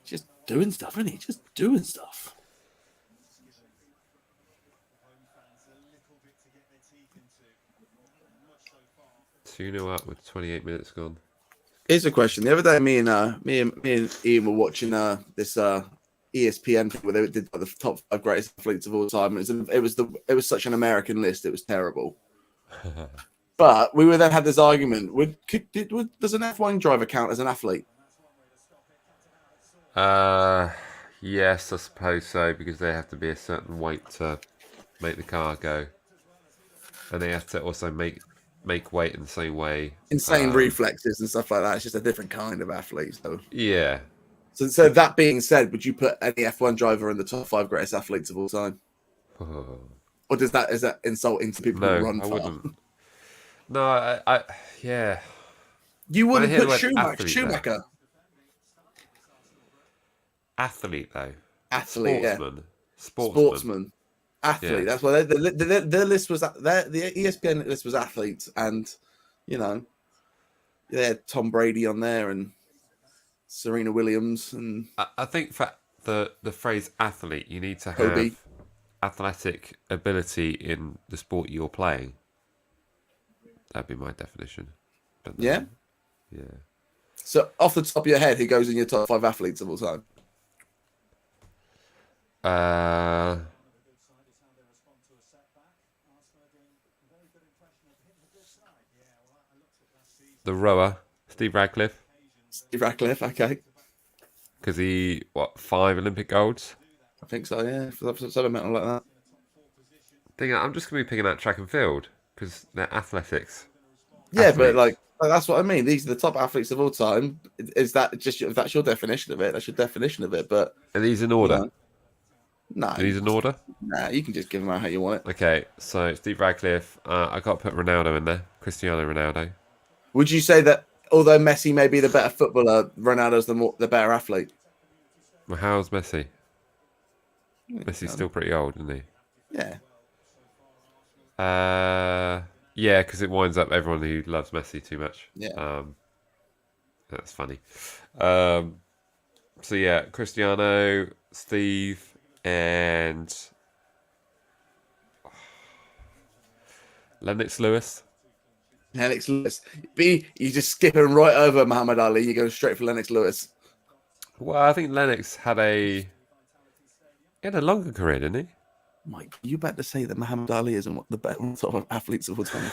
Just doing stuff, isn't he? Just doing stuff. 2-0 up with 28 minutes gone. Here's a question. The other day, me and Ian were watching this ESPN thing where they did the top 5 greatest athletes of all time. It was such an American list. It was terrible. But we then had this argument: does an F1 driver count as an athlete? Yes, I suppose so, because they have to be a certain weight to make the car go, and they have to also make weight in the same way. Insane reflexes and stuff like that. It's just a different kind of athlete. So yeah. So that being said, would you put any F1 driver in the top 5 greatest athletes of all time? Or is that insulting to people who run far? I wouldn't. No, I yeah. You wouldn't put Schumacher. Athlete though. Athlete, Sportsman. Athlete. Yeah. That's why the list was the ESPN list was athletes, and they had Tom Brady on there and Serena Williams, and I think for the phrase athlete, you need to Kobe. have athletic ability in the sport you're playing. That'd be my definition. But no, yeah. So off the top of your head, who goes in your top 5 athletes of all time? The rower, Steve Radcliffe. Steve Radcliffe, okay. Because 5 Olympic golds? I think so, yeah. Something like that. I'm just going to be picking out track and field because they're athletics. Yeah, athletes. But that's what I mean. These are the top athletes of all time. Is that just if that's your definition of it? That's your definition of it. But are these in order? No. Are these in order? Nah, you can just give them out how you want it. Okay, so Steve Radcliffe. I got to put Ronaldo in there. Cristiano Ronaldo. Would you say that although Messi may be the better footballer, Ronaldo's the better athlete? Well, how's Messi? Messi's still pretty old, isn't he? Yeah. Yeah, because it winds up everyone who loves Messi too much. Yeah. That's funny. So yeah, Cristiano, Steve, and Lennox Lewis. Lennox Lewis. You just skipping right over Muhammad Ali. You go straight for Lennox Lewis. Well, I think Lennox had a longer career, didn't he? Mike, you about to say that Muhammad Ali isn't the best sort of athletes of all time?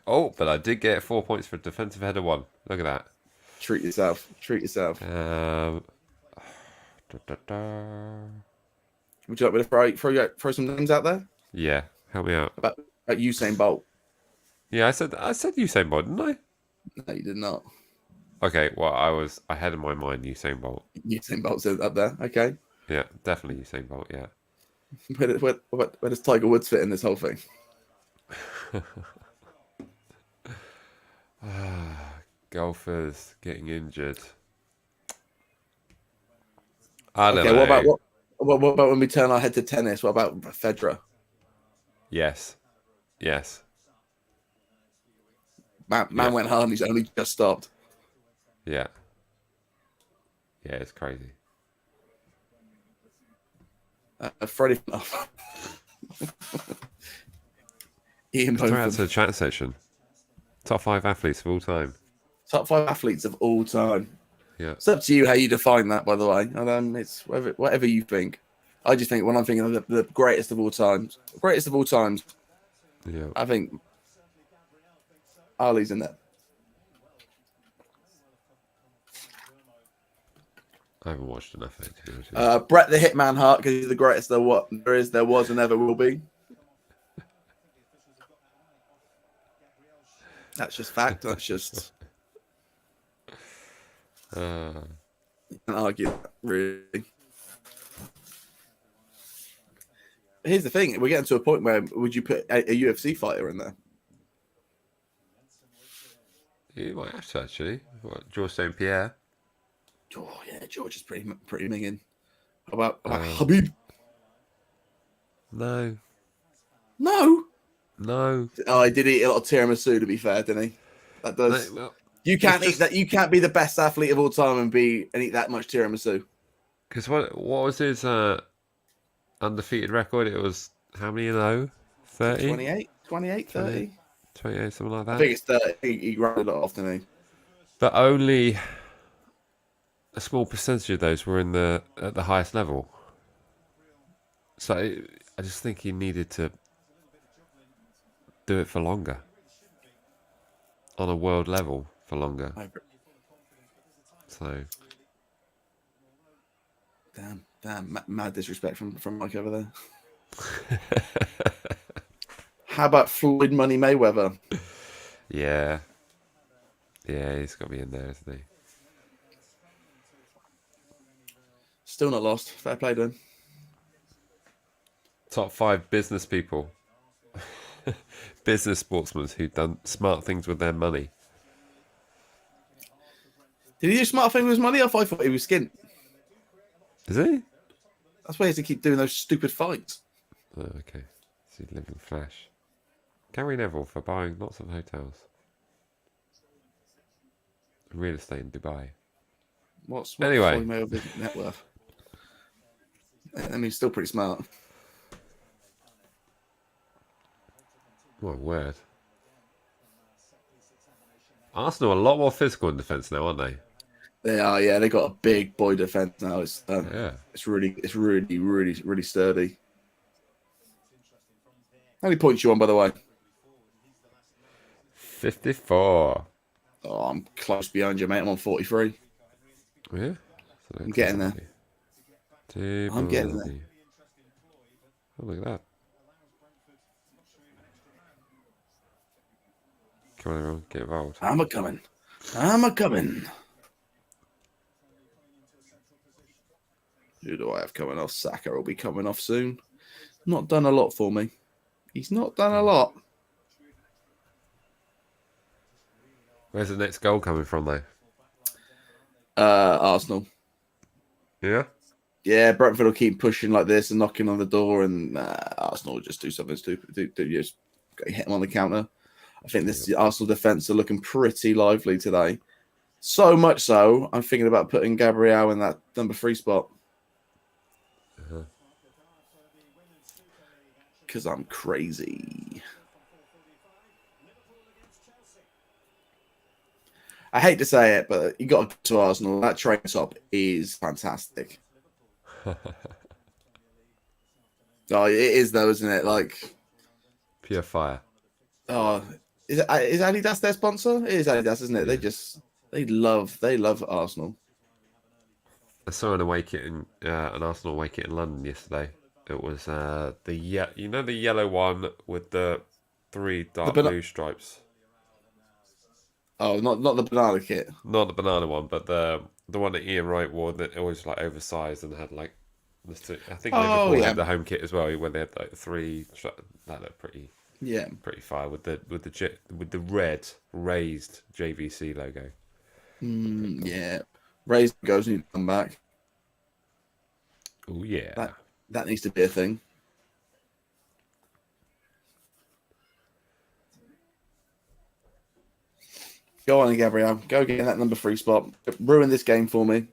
Oh, but I did get 4 points for defensive header 1. Look at that. Treat yourself. Would you like me to throw some names out there? Yeah, help me out. About Usain Bolt. Yeah, I said Usain Bolt, didn't I? No, you did not. Okay, well, I had in my mind Usain Bolt. Usain Bolt's up there. Okay. Yeah, definitely Usain Bolt. Yeah. Where does Tiger Woods fit in this whole thing? Golfers getting injured. I don't know. What about when we turn our head to tennis? What about Federer? Yes. Man went hard and he's only just stopped. Yeah. Yeah, it's crazy. Freddie. Ian Throw out to the chat section. Top 5 athletes of all time. Top 5 athletes of all time. Yeah. It's up to you how you define that, by the way. And it's whatever you think. I just think when I'm thinking of the greatest of all times, yeah, I think Ali's in there. I haven't watched enough of it. Bret the Hitman Hart, because he's the greatest there was, and ever will be. That's just fact. That's just. You can't argue that, really. Here's the thing: we're getting to a point where would you put a UFC fighter in there? You might have to actually. What, George St. Pierre? Oh yeah, George is pretty minging. How about Um, Habib? no, No. no, Oh, he did eat a lot of tiramisu. To be fair, didn't he? That no. does. Well, You it's can't eat just that. You can't be the best athlete of all time and eat that much tiramisu. because what was his undefeated record? It was how many in a row? 30? 28, 28, 30. 28, something like I that. think it's 30. He rounded it off, didn't he? But only a small percentage of those were at the highest level. So I just think he needed to do it for longer, on a world level for longer. I agree. So Damn, mad disrespect from Mike over there. How about Floyd Money Mayweather? yeah, he's got to be in there, isn't he? Still not lost. Fair play to him. Top 5 business people, business sportsmen who've done smart things with their money. Did he do smart thing with his money? I thought he was skint. Is he? That's why he has to keep doing those stupid fights. Oh, okay. So he's living flash. Gary Neville for buying lots of hotels. Real estate in Dubai. What's Anyway. Floyd Mayweather's net worth? I mean, he's still pretty smart. What a word. Arsenal are a lot more physical in defence now, aren't they? They are, yeah. They got a big boy defense now. Yeah. It's really sturdy. How many points you on, by the way? 54. Oh, I'm close behind you, mate. I'm on 43. Yeah? So I'm getting there. I'm getting there. Oh, look at that. Come on, everyone, get involved. I'm a coming. Who do I have coming off? Saka will be coming off soon. Not done a lot for me. He's not done a lot. Where's the next goal coming from, though? Arsenal. Yeah? Yeah, Brentford will keep pushing like this and knocking on the door, and Arsenal will just do something stupid. Just hit them on the counter. I think this Arsenal defence are looking pretty lively today. So much so, I'm thinking about putting Gabriel in that number 3 spot. Because I'm crazy. I hate to say it, but you got to Arsenal. That train top is fantastic. Oh, it is though, isn't it? Like Pure fire. Oh, is Adidas their sponsor? It is Adidas, isn't it? Yeah. They love Arsenal. I saw an away kit an Arsenal away kit in London yesterday. It was the yellow one with the 3 dark blue stripes. Oh, not the banana kit. Not the banana one, but the one that Ian Wright wore that always like oversized and had like I think Liverpool had the home kit as well, where they had like 3 that looked pretty fire with the red raised JVC logo. Yeah, raised goes need to come back. Oh yeah, that needs to be a thing. Go on, Gabriel. Go get in that number 3 spot. Ruin this game for me.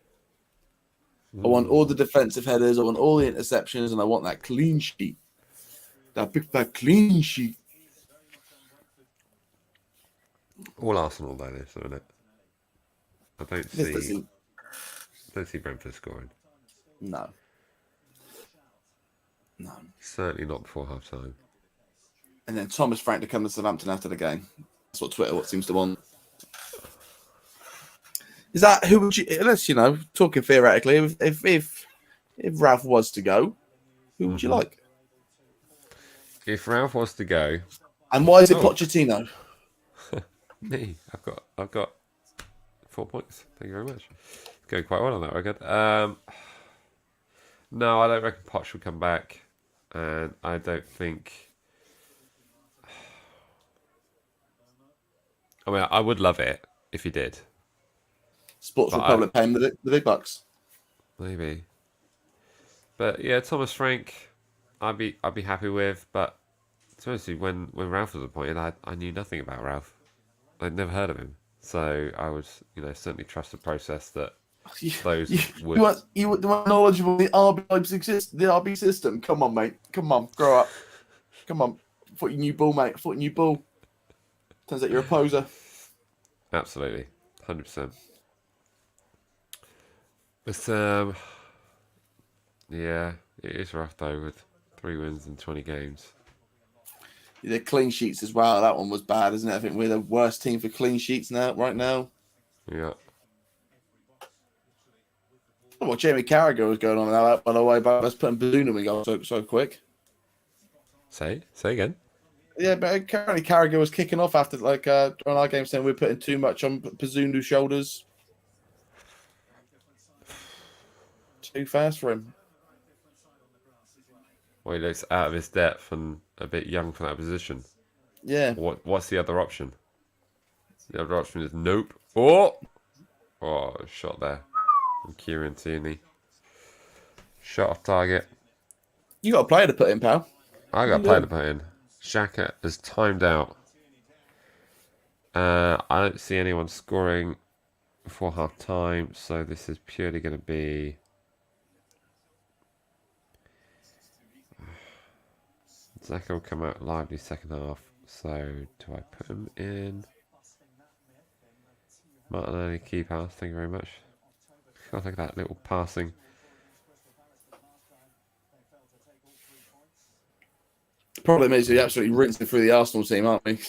I want all the defensive headers. I want all the interceptions, and I want that clean sheet. That big fat clean sheet. all Arsenal though, this, isn't it? I don't see Brentford scoring. No. Certainly not before half time. And then Thomas Frank to come to Southampton after the game. That's what Twitter seems to want. Is that who would you? Unless talking theoretically, if Ralph was to go, who would you like? If Ralph was to go, and why is it Pochettino? Me, I've got 4 points. Thank you very much. It's going quite well on that record. No, I don't reckon Poch will come back, and I don't think. I mean, I would love it if he did. Sports Republic paying the big bucks. Maybe. But yeah, Thomas Frank, I'd be happy with. But to be honest with you, when Ralph was appointed, I knew nothing about Ralph. I'd never heard of him, so I would certainly trust the process that those would. You want knowledgeable the RB system. Come on, mate. Come on, grow up. Come on, foot your new ball, mate. Foot your new ball. Turns out you're a poser. Absolutely, 100%. But yeah, it is rough though with 3 wins in 20 games. The clean sheets as well. That one was bad, isn't it? I think we're the worst team for clean sheets right now. Yeah. Oh, well, Jamie Carragher was going on about, by the way, about us putting Bazunu in goal so quick. Say again. Yeah, but apparently Carragher was kicking off after on our game saying we're putting too much on Bazunu's shoulders. Too fast for him. Well, he looks out of his depth and a bit young for that position. Yeah. What's the other option? The other option is nope. Oh, shot there from Kieran Tierney. Shot off target. You got a player to put in, pal. I got a player to put in. Xhaka is timed out. I don't see anyone scoring before half time, so this is purely going to be. Xhaka will come out lively second half. So do I put him in? Martinelli, key pass. Thank you very much. Oh, look at that little passing. The problem is we're absolutely rinsing through the Arsenal team, aren't we?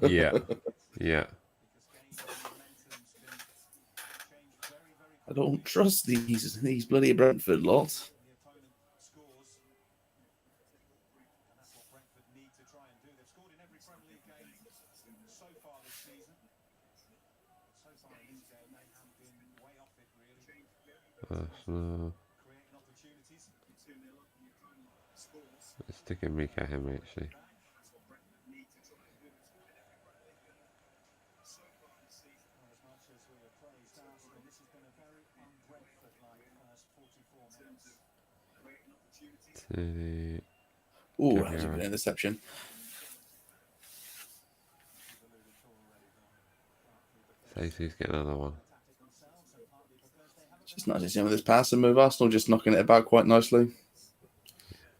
Yeah. I don't trust these bloody Brentford lot. Let's stick Enrique Henry actually. Oh, that was a good interception. Stacey's getting another one. Just nice to see him with this pass and move. Arsenal just knocking it about quite nicely.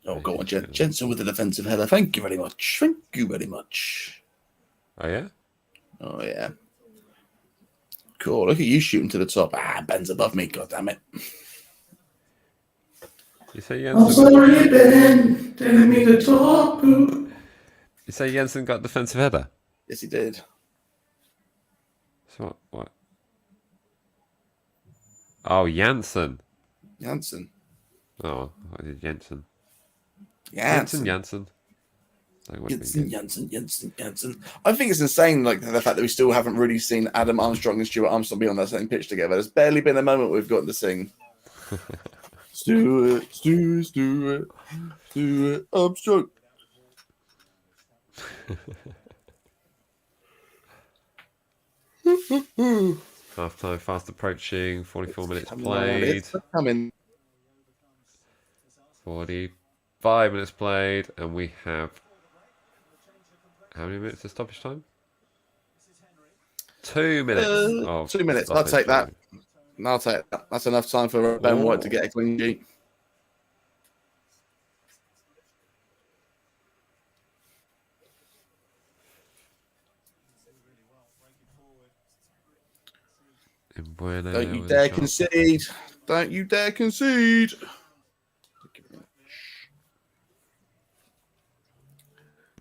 Oh, go on, Jensen with the defensive header. Thank you very much. Thank you very much. Oh, yeah? Oh, yeah. Cool. Look at you shooting to the top. Ben's above me. God damn it. You say Jensen? I'm sorry, Ben. Didn't mean to talk. You say Jensen got defensive header? Yes, he did. So what? Oh, Janssen. Janssen. Oh, I did Jensen. Janssen. Janssen. Janssen. I think it's insane, like the fact that we still haven't really seen Adam Armstrong and Stuart Armstrong be on that same pitch together. There's barely been a moment we've gotten to sing. Stuart Armstrong. Half time fast approaching. 44 minutes played. 45 minutes played, and we have how many minutes of stoppage time? 2 minutes. 2 minutes. I'll take that. I'll take that. That's enough time for Ben White to get a clean sheet. Don't you dare concede. Don't you dare concede.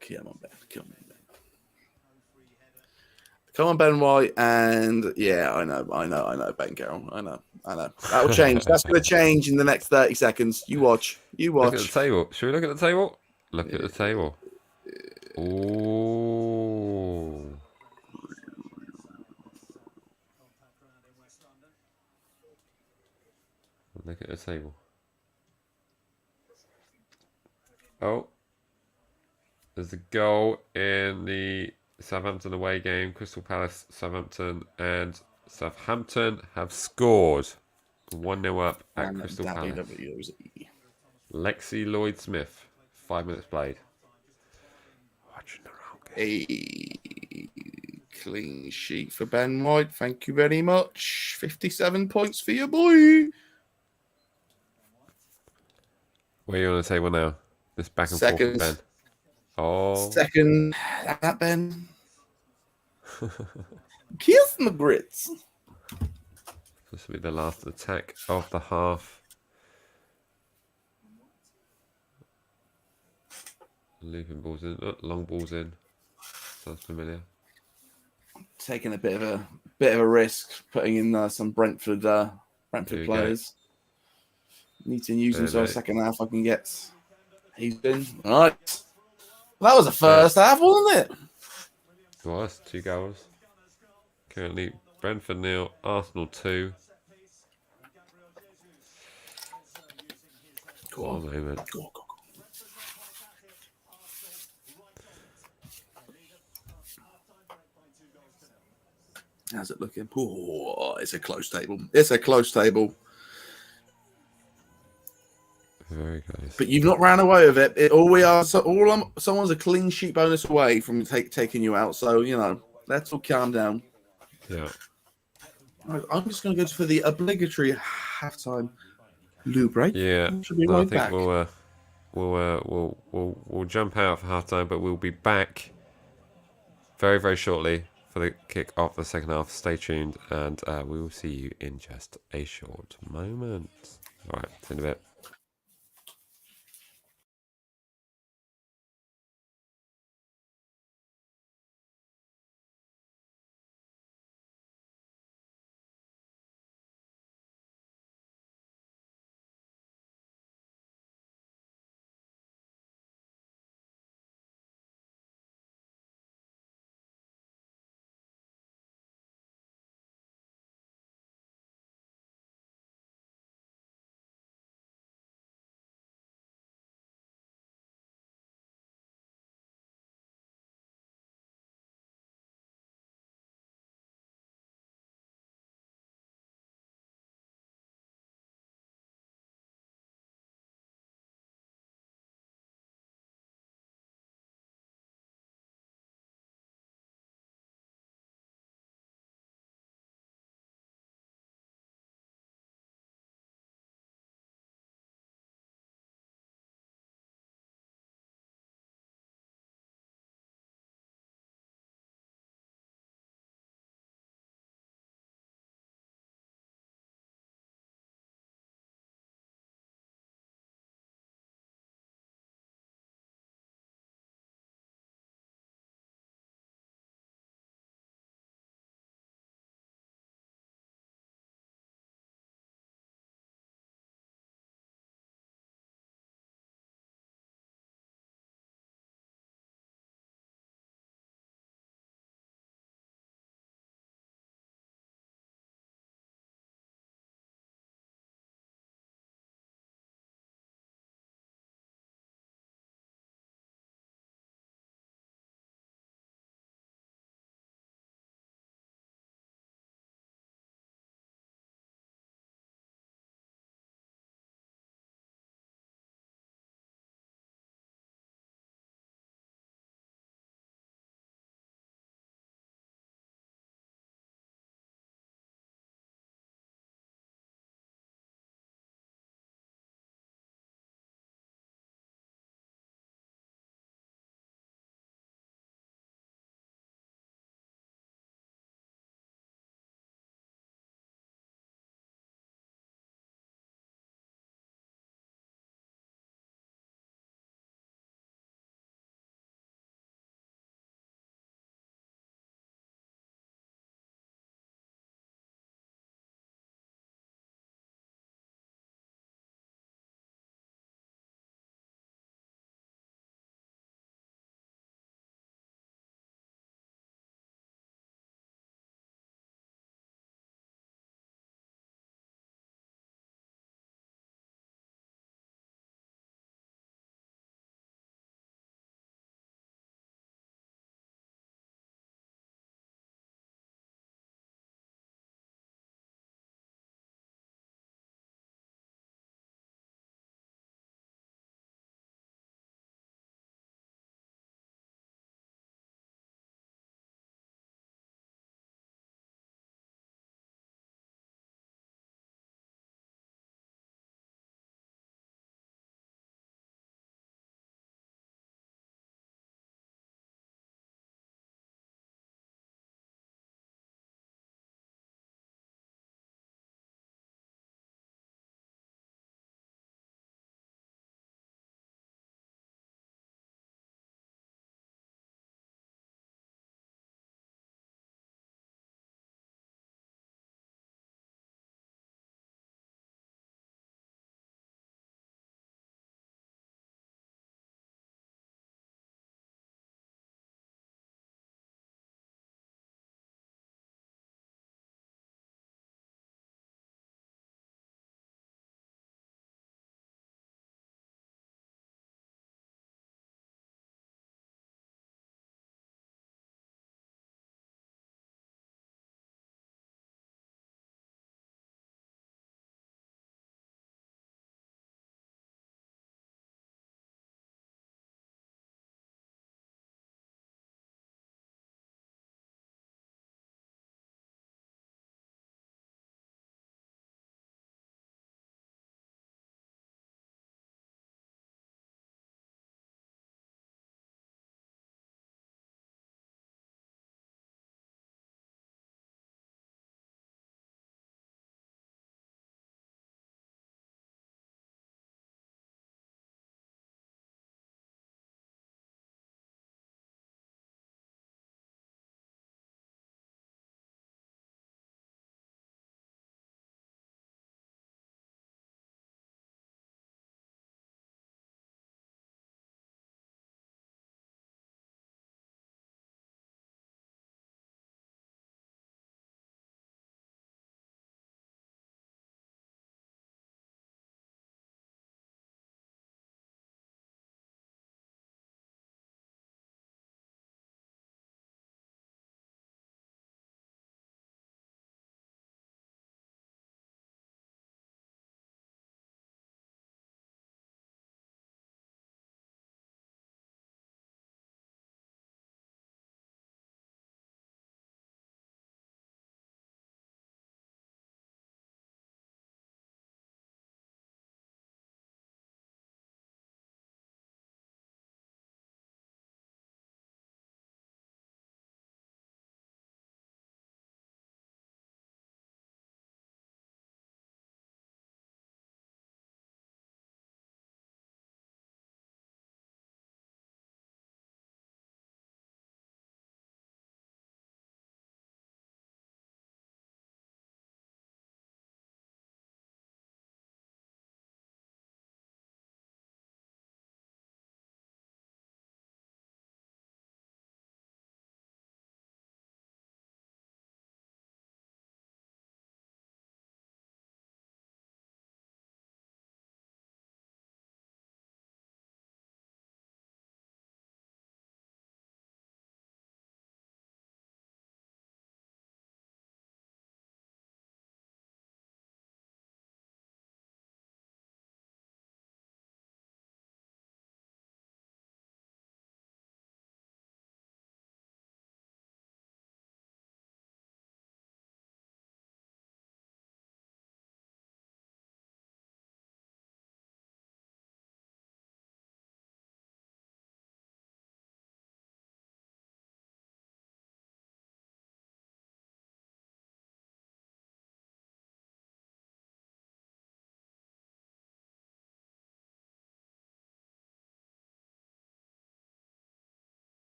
Come on, Ben. Come on, Ben White. And yeah, I know, Ben Carroll. I know. That will change. That's going to change in the next 30 seconds. You watch. Look at the table. Should we look at the table? Look at the table. Oh. Look at the table. Oh. There's a goal in the Southampton away game. Crystal Palace, Southampton, and Southampton have scored 1-0 up at And Crystal Palace. WWZ. Lexi Lloyd-Smith, 5 minutes played. Watching the wrong game. A clean sheet for Ben White. Thank you very much. 57 points for your boy. Where you want to take one now? This back and forth with Ben. Oh. Second. That Ben. Kiss my grits. This will be the last attack of the half. Looping balls in. Oh, long balls in. Sounds familiar. Taking a bit of a risk, putting in some Brentford players. Need to use them so second half I can get. He's been all right. That was the first half, wasn't it? It was 2 goals. Currently, Brentford 0, Arsenal 2. Go on. One moment. Go. How's it looking? Oh, it's a close table. It's a close table. Very close. But you've not ran away with it. Someone's a clean sheet bonus away from taking you out. So, let's all calm down. Yeah. I'm just going to go for the obligatory halftime loo break. Yeah. I think back. We'll jump out for halftime, but we'll be back very, very shortly for the kick off the second half. Stay tuned, and we will see you in just a short moment. All right, see you in a bit.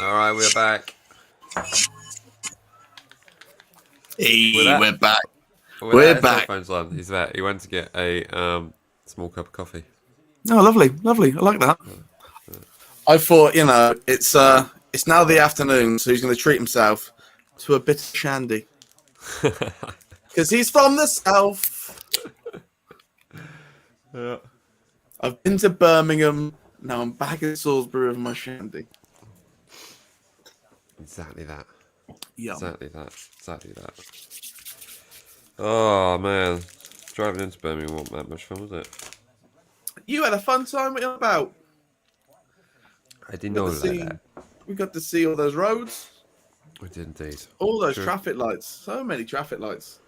All right, we're back. Hey, we're back. With that, headphones on. He's back. He went to get a small cup of coffee. Oh, lovely, lovely. I like that. I thought, it's now the afternoon, so he's going to treat himself to a bit of shandy because he's from the south. Yeah. I've been to Birmingham. Now I'm back in Salisbury with my shandy. Exactly that. Yum. Exactly that. Oh man, driving into Birmingham wasn't that much fun, was it? You had a fun time. What are you about? I didn't know that. We got to see all those roads. We did indeed. All those traffic lights. So many traffic lights.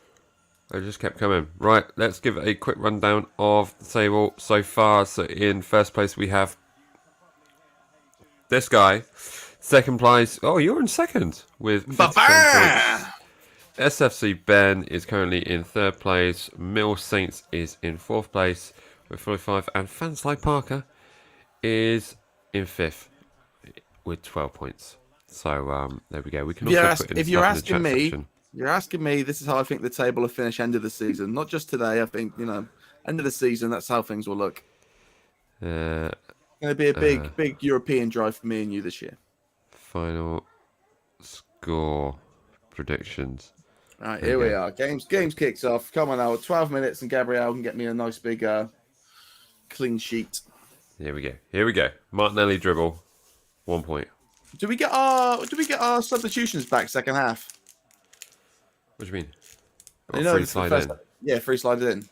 They just kept coming. Right, let's give a quick rundown of the table so far. So in first place we have this guy. Second place. Oh, you're in second with 57 points. SFC Ben is currently in third place. Mill Saints is in fourth place with 45. And Fanslide Parker is in fifth with 12 points. So there we go. We can also put in stuff in the chat section. You're asking me, this is how I think the table will finish end of the season. Not just today. I think, end of the season, that's how things will look. Going to be a big European drive for me and you this year. Final score predictions. Right, here we are. Games kicks off. Come on now, 12 minutes and Gabrielle can get me a nice big clean sheet. Here we go. Martinelli dribble, 1 point. Do we get our substitutions back second half? What do you mean? Free slide in. Yeah, free slide in.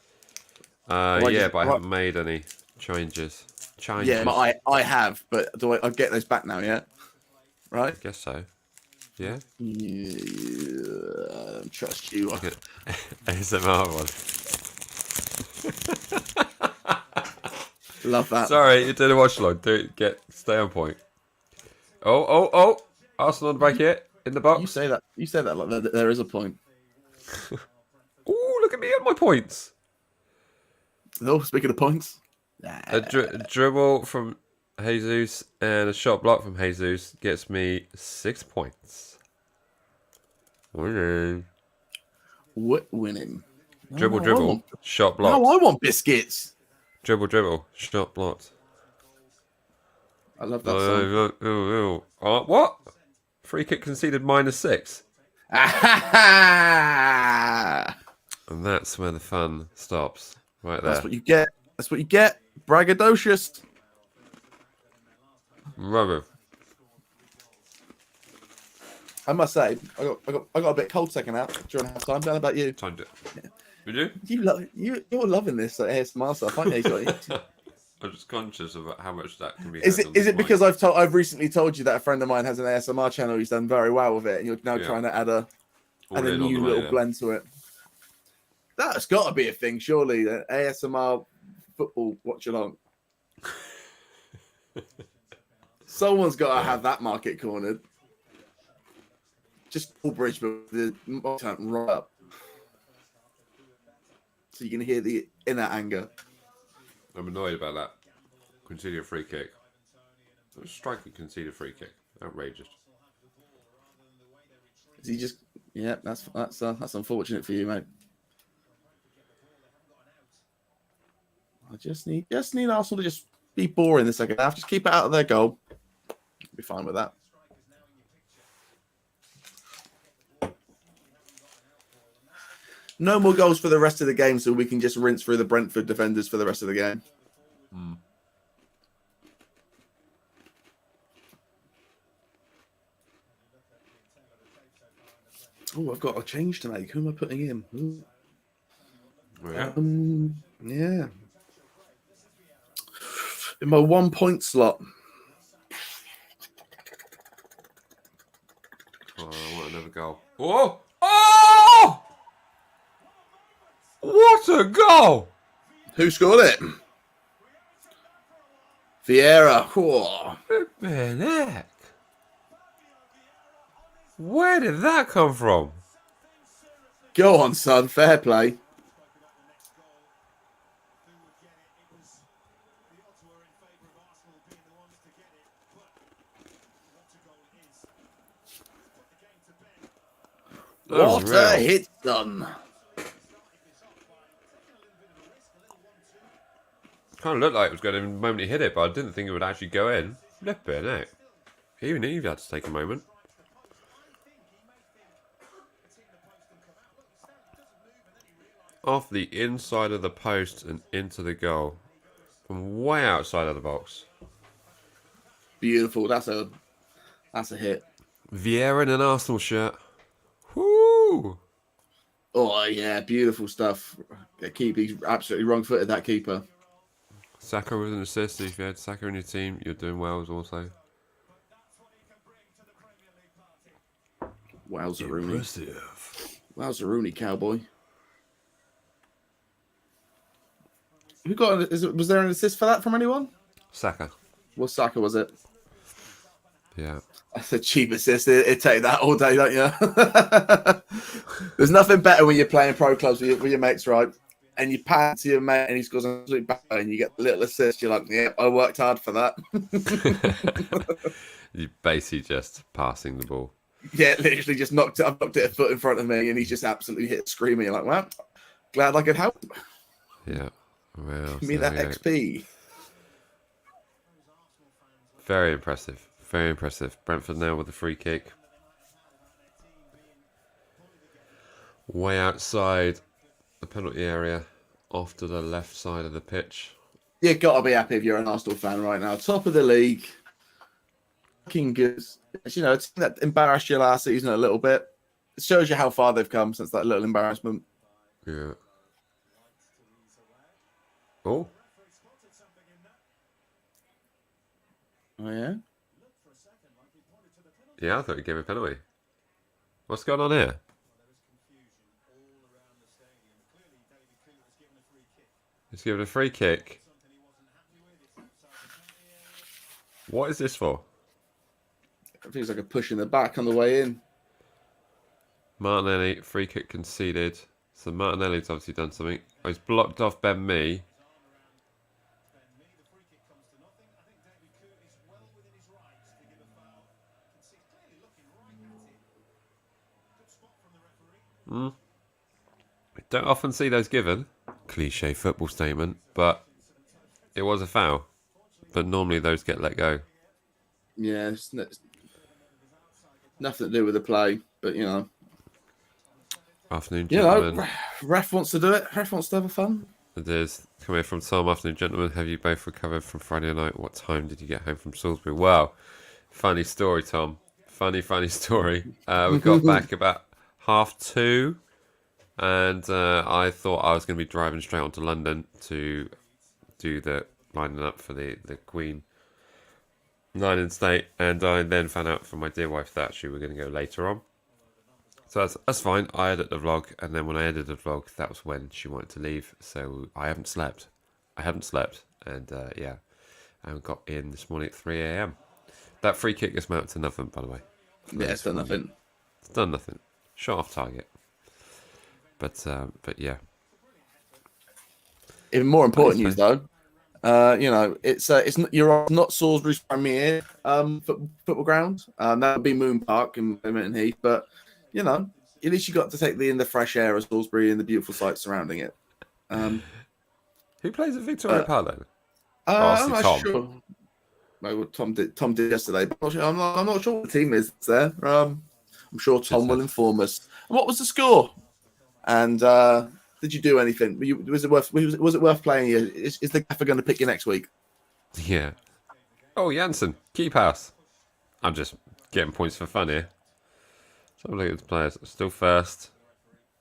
But I haven't made any changes. Yeah, but I have. But do I get those back now? Yeah, right. I guess so. Yeah. Trust you. ASMR one. Love that. Sorry, you did a watch along. Stay on point. Oh! Arsenal on the back here in the box. You say that like there is a point. Oh, look at me and my points. Oh, speaking of points, a dribble from Jesus and a shot block from Jesus gets me 6 points. Winning. Winning. Dribble, shot blocked. No, I want biscuits. Dribble, shot blocked. I love that song. What? Free kick conceded -6. And that's where the fun stops. Right there. That's what you get. Braggadocious. Rubber. I must say, I got a bit cold second half during half time. How about you? Timed it. You do? You're loving this ASMR stuff, aren't you? I'm just conscious of how much that can be. Is it because I've recently told you that a friend of mine has an ASMR channel? He's done very well with it, and you're now trying to add a new little blend to it. That's got to be a thing, surely. ASMR football watch along. Someone's got to have that market cornered. Just full bridge, but the turn right up, so you can hear the inner anger. I'm annoyed about that. Conceded a free kick. Striker conceded a free kick. Outrageous. Is he just? Yeah, that's unfortunate for you, mate. I just need Arsenal to just be boring the second half. Just keep it out of their goal. Be fine with that. No more goals for the rest of the game, so we can just rinse through the Brentford defenders for the rest of the game. Oh, I've got a change to make. Who am I putting in? Ooh. Yeah. Yeah. In my 1 point slot. Oh, I want another goal. Oh! Oh! What a goal! Who scored it? Vieira. Oh. Heck. Where did that come from? Go on, son. Fair play. hit's done. Kind of looked like it was going in the moment he hit it, but I didn't think it would actually go in. Flipping it. Even he had to take a moment. Off the inside of the post and into the goal. From way outside of the box. Beautiful. That's a hit. Vieira in an Arsenal shirt. Woo! Oh, yeah. Beautiful stuff. He's absolutely wrong-footed, that keeper. Saka with an assist. If you had Saka in your team, you're doing well as also. Wowza Rooney. Impressive. Wowza Rooney, cowboy. Who got? Was there an assist for that from anyone? Saka. What Saka was it? Yeah. That's a cheap assist. It'd take that all day, don't you? There's nothing better when you're playing pro clubs with your mates, right? And you pass to your mate and he scores an absolute banger and you get a little assist. You're like, yeah, I worked hard for that. You basically just passing the ball. Yeah, literally just knocked it a foot in front of me and he just absolutely hit screaming. You're like, well, glad I could help. Yeah. Well, Give me that XP. Very impressive. Very impressive. Brentford now with the free kick. Way outside the penalty area, off to the left side of the pitch. You've got to be happy if you're an Arsenal fan right now. Top of the league. Fucking good. You know, it's that embarrassed you last season a little bit. It shows you how far they've come since that little embarrassment. Yeah. Oh. Oh, yeah? Yeah, I thought he gave a penalty. What's going on here? He's given a free kick. What is this for? It feels like a push in the back on the way in. Martinelli, free kick conceded. So Martinelli's obviously done something. Oh, he's blocked off Ben Mee. I don't often see those given. Cliche football statement, but it was a foul. But normally those get let go. Yeah, it's nothing to do with the play, but you know. Afternoon, You gentlemen. know, ref wants to do it. Ref wants to have a fun. It is. Come here from Tom. Afternoon, gentlemen. Have you both recovered from Friday night? What time did you get home from Salisbury? Well, funny story, Tom. Funny story. We got back about 2:30, and I thought I was going to be driving straight on to London to do the lining up for the Queen 9 in state, and I then found out from my dear wife that actually we're going to go later on. So that's fine. I edit the vlog, and then when I edited the vlog, that was when she wanted to leave. So I haven't slept. And yeah, I got in this morning at 3 a.m. That free kick has amounted to nothing, by the way. Yeah, it's done nothing. It's done nothing. Shot off target. But yeah. Even more important news, though. You know, it's not Salisbury's premier football ground. That would be Moon Park in Milton Heath, but you know, at least you got to take the fresh air of Salisbury and the beautiful sights surrounding it. Who plays at Victoria Park then? I'm not sure. Well, Tom did yesterday, but I'm not sure what the team is there. I'm sure Tom will inform us. And what was the score? And did you do anything? Was it worth playing you? Is the gaffer going to pick you next week? Yeah. Oh, Janssen, keep house. I'm just getting points for fun here. So look at the players. Still first.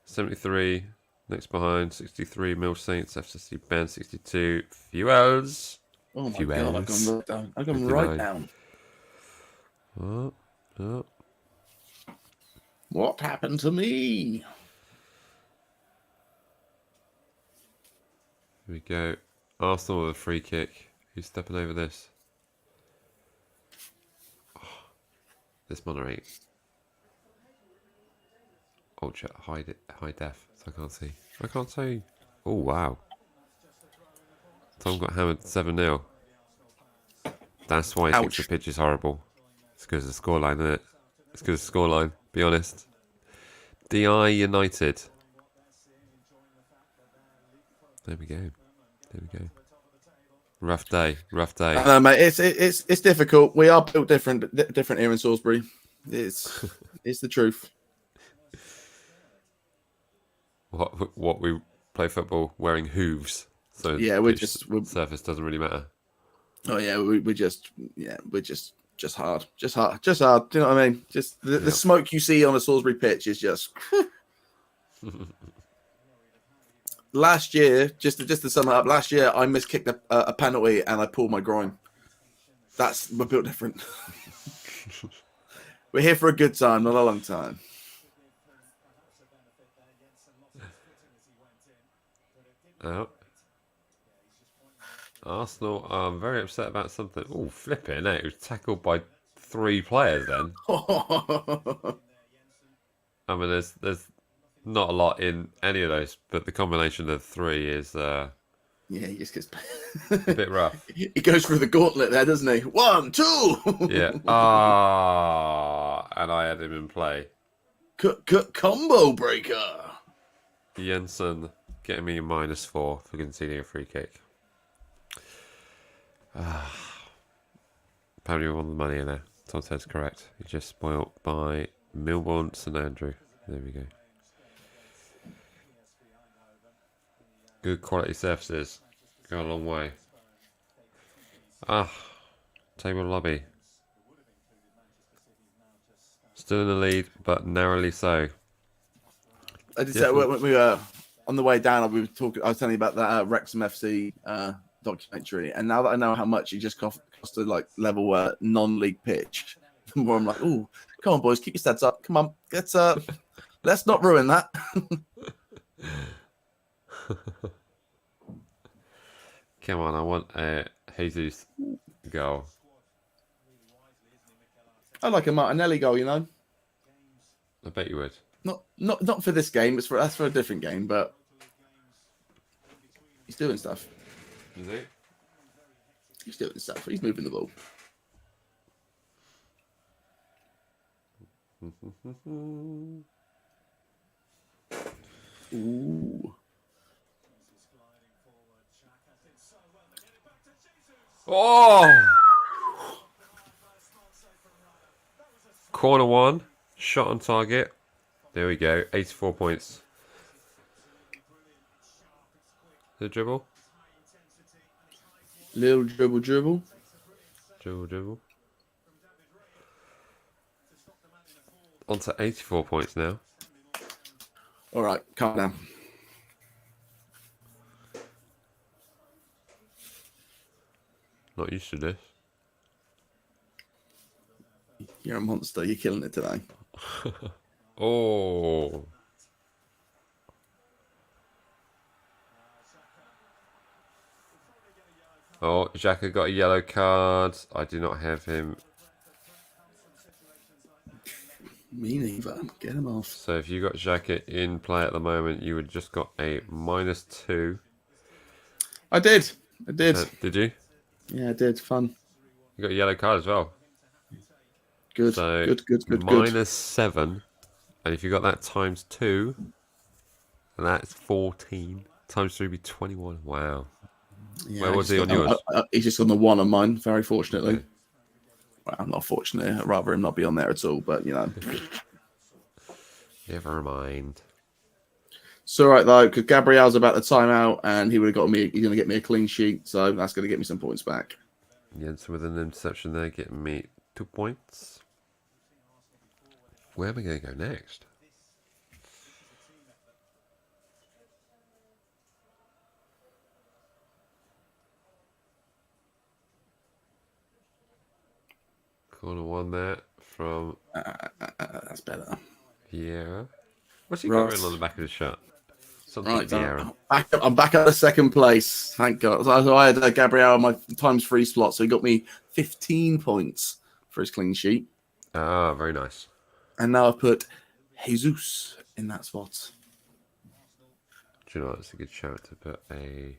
73. Next behind. 63. Mill Saints. FCC Ben. 62. Fuels. Oh my God, I've gone right down. Oh. What happened to me? Here we go. Arsenal with a free kick. Who's stepping over this? Oh, this monitor. Ultra high def, so I can't see. Oh wow. Tom got hammered 7-0. That's why he thinks the pitch is horrible. It's because of the scoreline, isn't it? It's because of the scoreline, be honest. DI United. There we go. There we go. Rough day. Rough day. I know, mate. It's difficult. We are built different here in Salisbury. It's the truth. What we play football wearing hooves. So yeah, surface doesn't really matter. Oh yeah, we're just hard. Just hard. Do you know what I mean? Just the smoke you see on a Salisbury pitch is just. Last year, just to sum it up, last year I miskicked a penalty and I pulled my groin. We're built different. We're here for a good time, not a long time. Oh. Arsenal are very upset about something. Oh, flipping it. It was tackled by 3 players then. I mean, there's not a lot in any of those, but the combination of 3 is... yeah, he just gets... a bit rough. He goes through the gauntlet there, doesn't he? 1, 2! Yeah. And I had him in play. Combo breaker! Jensen getting me -4 for conceding a free kick. Apparently we won the money in there. Tom says correct. He's just spoilt by Milbourne St Andrew. There we go. Good quality surfaces. Go a long way. Table lobby. Still in the lead, but narrowly so. I did say when we were on the way down, we were talking. I was telling you about that Wrexham FC documentary, and now that I know how much it just cost to like level non-league pitch, the more I'm like, oh, come on, boys, keep your stats up. Come on, let's not ruin that. Come on, I want a Jesus goal. I like a Martinelli goal, you know. I bet you would. Not for this game. That's for a different game, but he's doing stuff. Is he? He's doing stuff. He's moving the ball. Ooh. Oh! Corner 1, shot on target. There we go, 84 points. The dribble. Little dribble. Dribble. On to 84 points now. All right, calm down. Not used to this. You're a monster. You're killing it today. Oh. Oh, Xhaka got a yellow card. I do not have him. Me neither. Get him off. So if you got Xhaka in play at the moment, you would just got a -2. I did. Did you? Yeah, I did. Fun. You got a yellow card as well. Good. So Good. -7. And if you got that ×2, and that's 14. ×3 would be 21. Wow. Yeah, where was he on yours? He's just on the 1 on mine, very fortunately. Okay. Well, not fortunately. I'd rather him not be on there at all, but, you know. Never mind. It's all right, though, because Gabriel's about the timeout, and he would have got me. He's going to get me a clean sheet, so that's going to get me some points back. Jensen with an interception there, getting me 2 points. Where am I going to go next? Corner 1 there from... that's better. Vieira. What's he got written on the back of his shirt? Something right, Vieira. I'm back at the second place. Thank God. So I had Gabriel on my ×3 slot, so he got me 15 points for his clean sheet. Ah, very nice. And now I've put Jesus in that spot. Do you know what? It's a good shout to put a...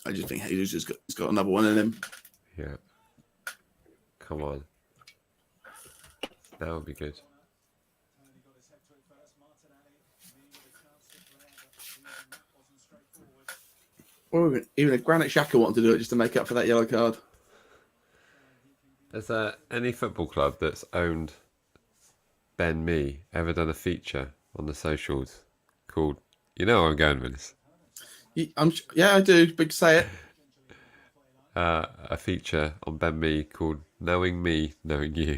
I just think Jesus has got another one in him. Yeah. Come on. That would be good. Or even if Granit Xhaka wanted to do it just to make up for that yellow card. Has any football club that's owned Ben Mee ever done a feature on the socials called, you know where I'm going with this? Yeah, I do. Big say it. A feature on Ben Mee called Knowing Me, Knowing You.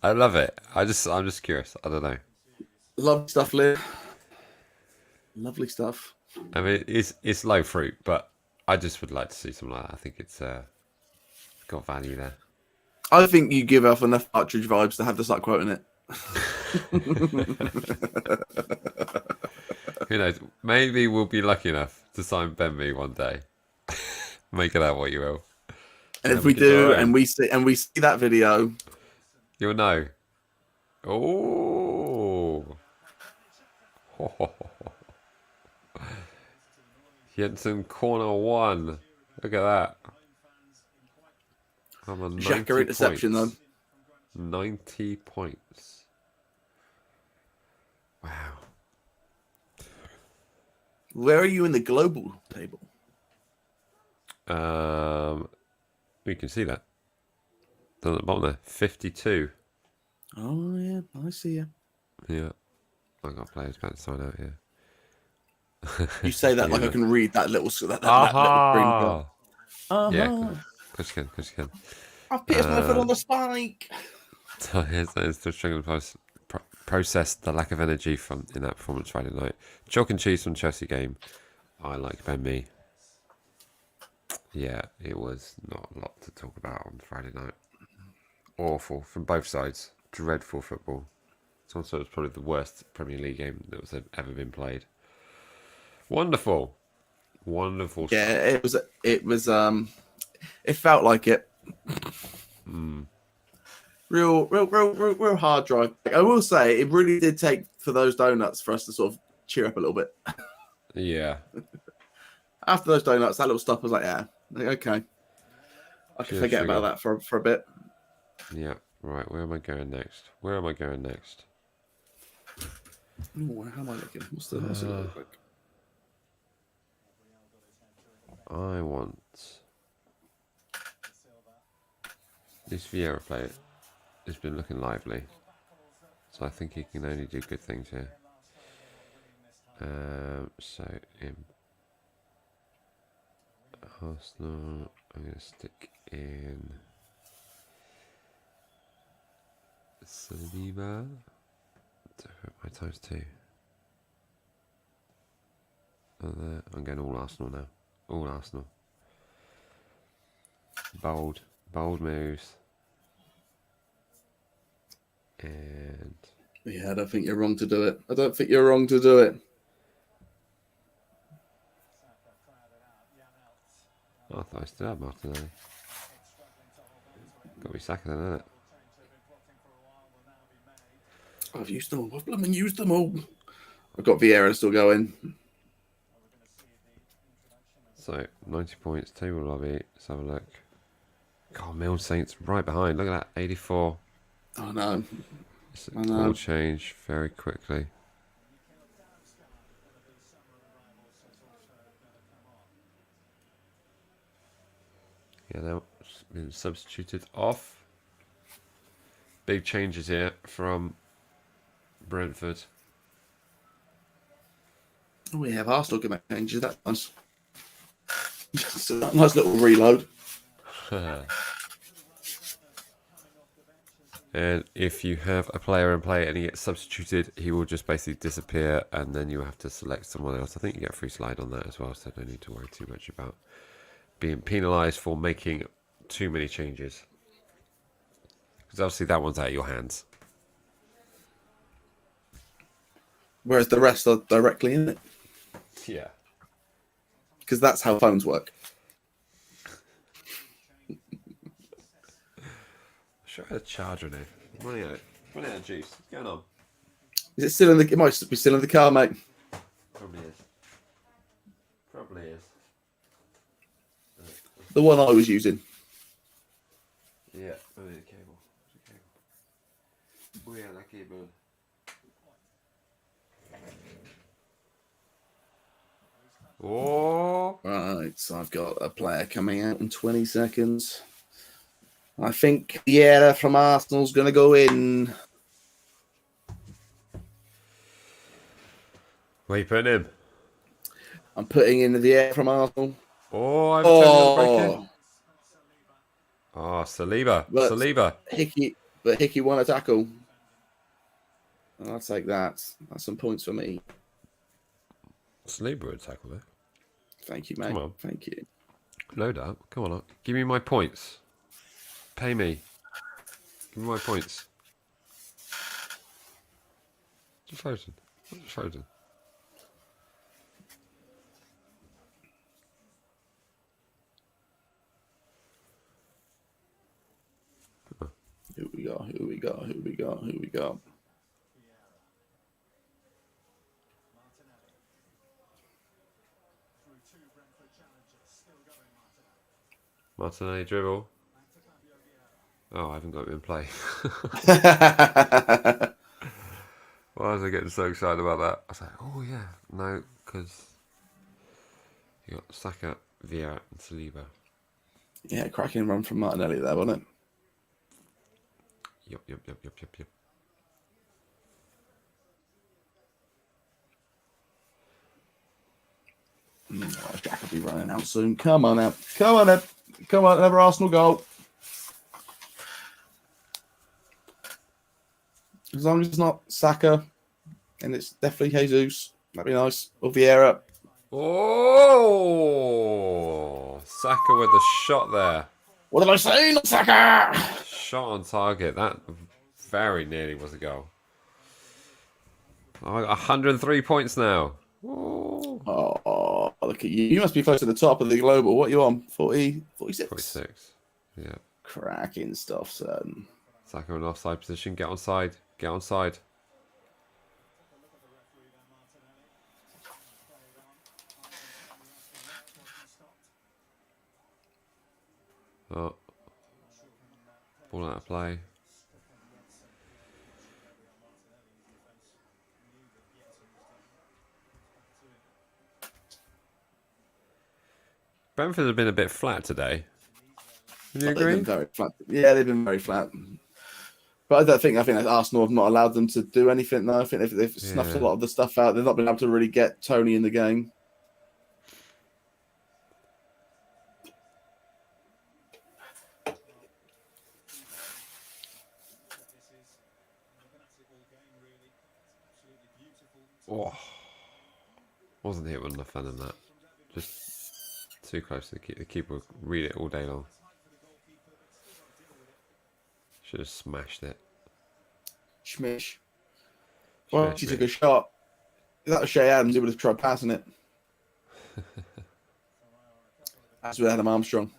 I love it. I'm just curious. I don't know. Lovely stuff, Liv. Lovely stuff. I mean, it's low fruit, but I just would like to see something like that. I think it's got value there. I think you give off enough Partridge vibes to have to start quoting it. Who knows? Maybe we'll be lucky enough to sign Ben Mee one day. Make it out what you will. And if we do, and we see that video, you'll know. Oh. Jensen corner 1. Look at that. I'm on 90 Xhaka interception points. though. 90 points. Wow. Where are you in the global table? We can see that. Down at the bottom there. 52. Oh yeah, I see you. Yeah. I got players about to sign out here. You say that like I can read that little that little green. Yeah, because you can. I've pierced my foot on the spike. So here's still struggling to process the lack of energy in that performance Friday night. Chalk and cheese from Chelsea game. I like Ben Mee. Yeah, it was not a lot to talk about on Friday night. Awful from both sides. Dreadful football. Someone said it was probably the worst Premier League game that was ever been played. Wonderful. Wonderful. Yeah, stuff. It was. It felt like it. Real hard drive. I will say it really did take for those donuts for us to sort of cheer up a little bit. Yeah. After those donuts, that little stuff was like, yeah, okay. I can forget about that for a bit. Yeah. Right. Where am I going next? Ooh, how am I looking? What's it look like? I want this Vieira player. Has been looking lively, so I think he can only do good things here. So in Arsenal, I'm going to stick in Saliba. My times 2. I'm going all Arsenal now. All Arsenal. Bold moves. And yeah, I don't think you're wrong to do it. I thought I still had Martinelli. Got to be Saka then, isn't it? I've used them all. I've blooming used them all. I've got Vieira still going. So 90 points, table lobby. Let's have a look. God, Mill Saints right behind. Look at that, 84. Oh no. It will change very quickly. Yeah, that's been substituted off. Big changes here from Brentford. Oh, we have Arsenal give changes. That's nice. Just a nice little reload. And if you have a player in play and he gets substituted, he will just basically disappear, and then you have to select someone else. I think you get a free slide on that as well, so don't need to worry too much about being penalised for making too many changes. Because obviously that one's out of your hands. Whereas the rest are directly in it. Yeah. Because that's how phones work. Sure, I had a charger in here. Running out of juice. What's going on? Is it still in the? It might be still in the car, mate. Probably is. The one I was using. Yeah, I need a cable. Oh. Right, so I've got a player coming out in 20 seconds. I think the error from Arsenal's going to go in. Where are you putting him? I'm putting in the error from Arsenal. Oh, I've turned the break in. Oh, Saliba. But Saliba. Hickey won a tackle. I'll take that. That's some points for me. Saliba would tackle it. Thank you, mate. Come on. Thank you. No doubt. Come on. Give me my points. Pay me. Give me my points. Just frozen. Just frozen. Who we got? Who we got? Who we got? Who we got? Martinelli dribble. Oh, I haven't got him in play. Why was I getting so excited about that? I was like, oh yeah. No, because you got Saka, Vieira and Saliba. Yeah, cracking run from Martinelli there, wasn't it? Yep. Jack will be running out soon. Come on out. Come on up. Come on, another Arsenal goal. As long as it's not Saka, and it's definitely Jesus. That'd be nice. Or Vieira. Oh, Saka with the shot there. What did I say? Not Saka! Shot on target. That very nearly was a goal. I got 103 points now. Ooh. Oh, look at you. You must be close to the top of the global. What are you on? 40? 46? 46. Yeah. Cracking stuff, son. Saka in offside position. Get on side. Get on side. Oh. Ball out of play. Brentford have been a bit flat today. Would you agree? They've been very flat. Yeah, they've been very flat. But I think that Arsenal have not allowed them to do anything. No, I think they've snuffed a lot of the stuff out. They've not been able to really get Tony in the game. Oh, wasn't hit with enough fun in that. Just too close to the keeper. The keeper would read it all day long. Should have smashed it. Schmish. Well, she took a shot. If that was Shay Adams, he would have tried passing it. That's with Adam Armstrong.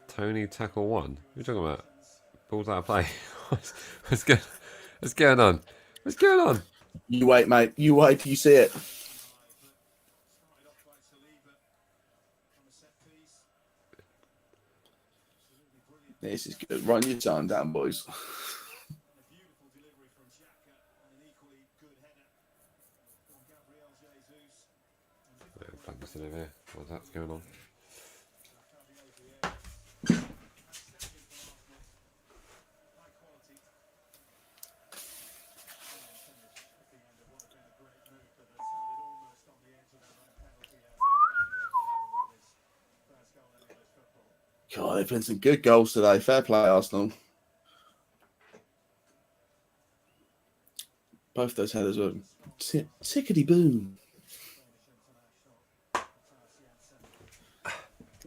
Tony tackle one. What are you talking about? Balls out of play. What's going on? What's going on? You wait, mate. You wait till you see it. This is good. Run your time down, boys. What's that going on? God, they've been some good goals today. Fair play, Arsenal. Both those headers were tickety boom.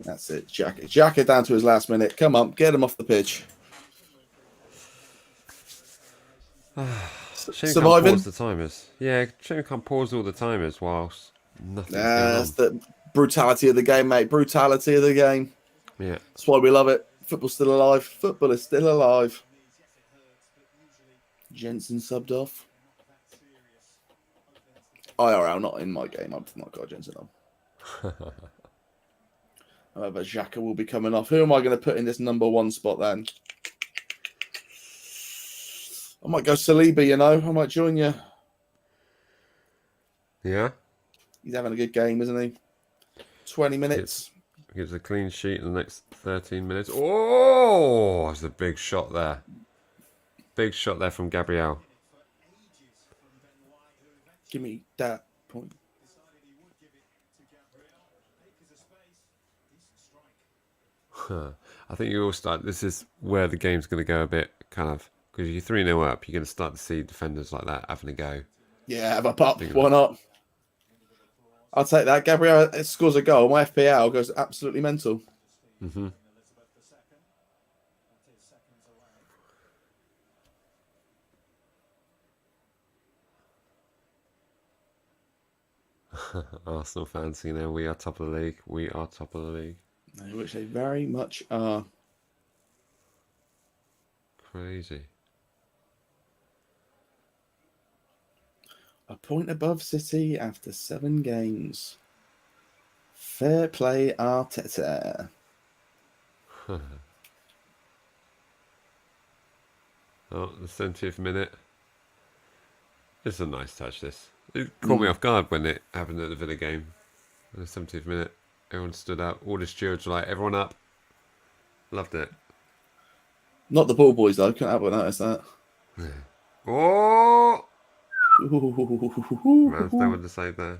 That's it. Jacket down to his last minute. Come on, get him off the pitch. Surviving. Pause the timers. Yeah, shame we can't pause all the timers whilst nothing's going on. That's the brutality of the game, mate. Brutality of the game. Yeah. That's why we love it. Football's still alive. Football is still alive. Jensen subbed off. IRL, not in my game. I've not got Jensen on. However, Xhaka will be coming off. Who am I going to put in this number 1 spot then? I might go Saliba, you know. I might join you. Yeah? He's having a good game, isn't he? 20 minutes. Gives a clean sheet in the next 13 minutes. Oh, that's a big shot there. Big shot there from Gabriel. Give me that point. I think you all start. This is where the game's going to go a bit kind of, because you're 3-0 up, you're going to start to see defenders like that having a go. Yeah, have a pop. Why not? I'll take that. Gabriel scores a goal. My FPL goes absolutely mental. Mm-hmm. Arsenal fans, you know, we are top of the league. We are top of the league. Which they very much are. Crazy. A point above City after 7 games. Fair play, Arteta. Oh, the 70th minute. It's a nice touch, this. It caught me off guard when it happened at the Villa game. In the 70th minute, everyone stood up. All the stewards were like, everyone up. Loved it. Not the ball boys, though. Couldn't help but notice that. Yeah. Oh! Ramsdale with the save there.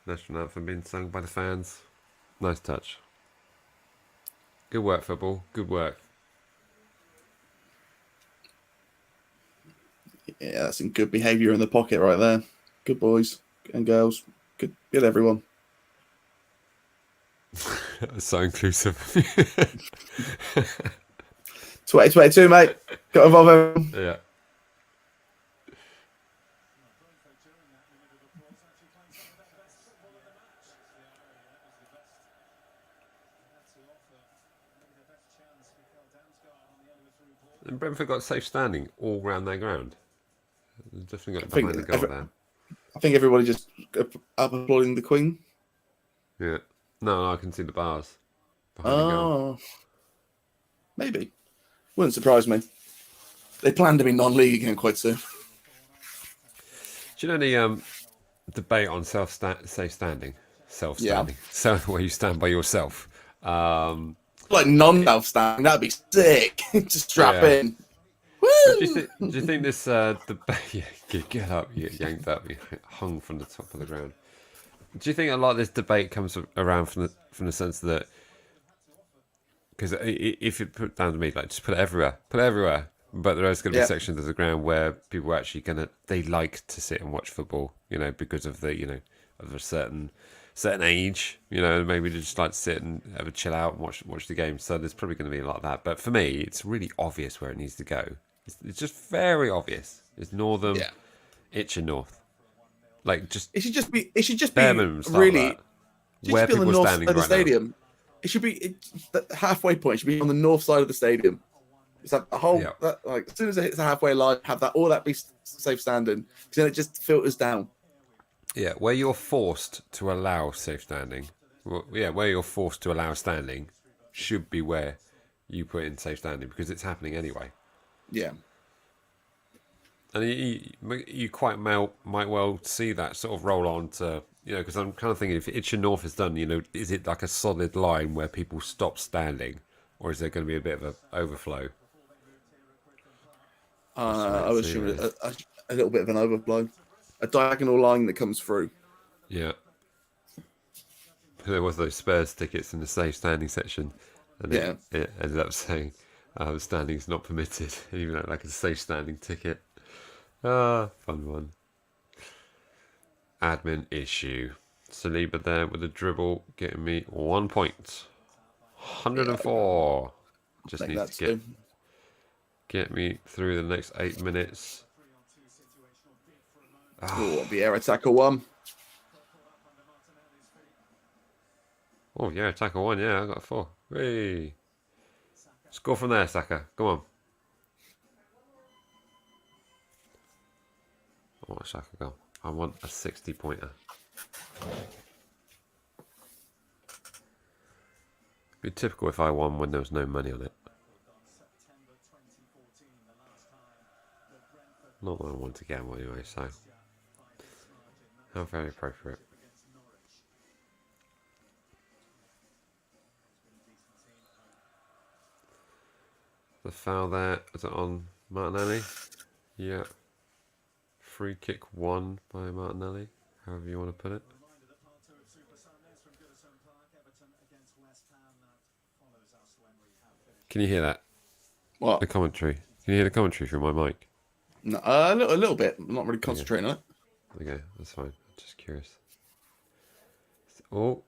National anthem being sung by the fans. Nice touch. Good work, football. Good work. Yeah, that's some good behaviour in the pocket right there. Good boys and girls. Good everyone. So inclusive. 2022, mate. Got to involve everyone. Yeah. And Brentford got safe standing all round their ground. Definitely got behind the goal there. I think everybody just up applauding the Queen. Yeah. No, I can see the bars behind the goal. Maybe. Wouldn't surprise me. They plan to be non-league again quite soon. Do you know the debate on safe standing? Self-standing. Yeah. So where you stand by yourself. Like non-self-standing, that'd be sick. Just strap in. Do you think this debate? Yeah, get up, you yanked up, you hung from the top of the ground. Do you think a lot of this debate comes around from the sense that, because if it put down to me, like, just put it everywhere, but there is going to be sections of the ground where people are actually they like to sit and watch football, you know, because of the, of a certain age, maybe they just like to sit and have a chill out and watch the game. So there's probably going to be a lot of that. But for me, it's really obvious where it needs to go. It's just very obvious. It's Northern, Itchen North. Like, just it should just be really where people are standing of the right stadium. now. It should be the halfway point should be on the north side of the stadium. It's like the whole like as soon as it hits the halfway line, have that be safe standing. Because then it just filters down. Yeah, where you're forced to allow safe standing. Where you're forced to allow standing should be where you put in safe standing because it's happening anyway. Yeah. And you quite might well see that sort of roll on to, because I'm kind of thinking if Itchen North is done, is it like a solid line where people stop standing, or is there going to be a bit of an overflow? I would assume a little bit of an overflow, a diagonal line that comes through. Yeah. There was those Spurs tickets in the safe standing section, and it ended up saying standing's not permitted, even though like a safe standing ticket. Fun one. Admin issue. Saliba there with a dribble, getting me 1 point. 104. Just needs to get me through the next 8 minutes. Oh, the air attacker 1. Oh, yeah, attacker 1. Yeah, I got a 4. Hey. Score from there, Saka. Come on. I want a Saka goal. I want a 60-pointer. It'd be typical if I won when there was no money on it. Not that I want to gamble anyway, so how very appropriate. The foul there, is it on Martinelli? Yeah. Free kick won by Martinelli, however you want to put it. Can you hear that? What? The commentary. Can you hear the commentary through my mic? No, a little bit. I'm not really concentrating on it. Okay, that's fine. Just curious. Oh.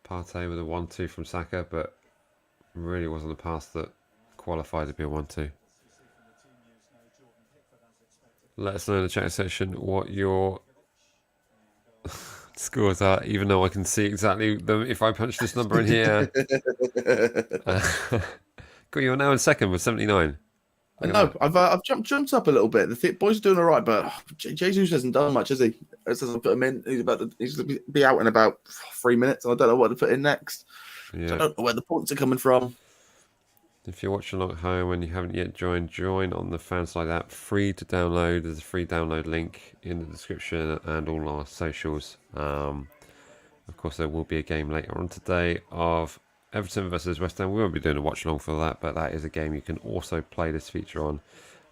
Partey with a 1-2 from Saka, but really wasn't a pass that qualified to be a 1-2. Let us know in the chat section what your scores are, even though I can see exactly them if I punch this number in here. Got you now in second with 79. I know. I've jumped up a little bit. The boys are doing all right, but Jesus hasn't done much, has he? It says I put him in. He's going to be out in about 3 minutes, and I don't know what to put in next. Yeah. So I don't know where the points are coming from. If you're watching along at home and you haven't yet joined, join on the Fanside app. Free to download. There's a free download link in the description and all our socials. Of course, there will be a game later on today of Everton versus West Ham. We won't be doing a watch along for that, but that is a game you can also play this feature on.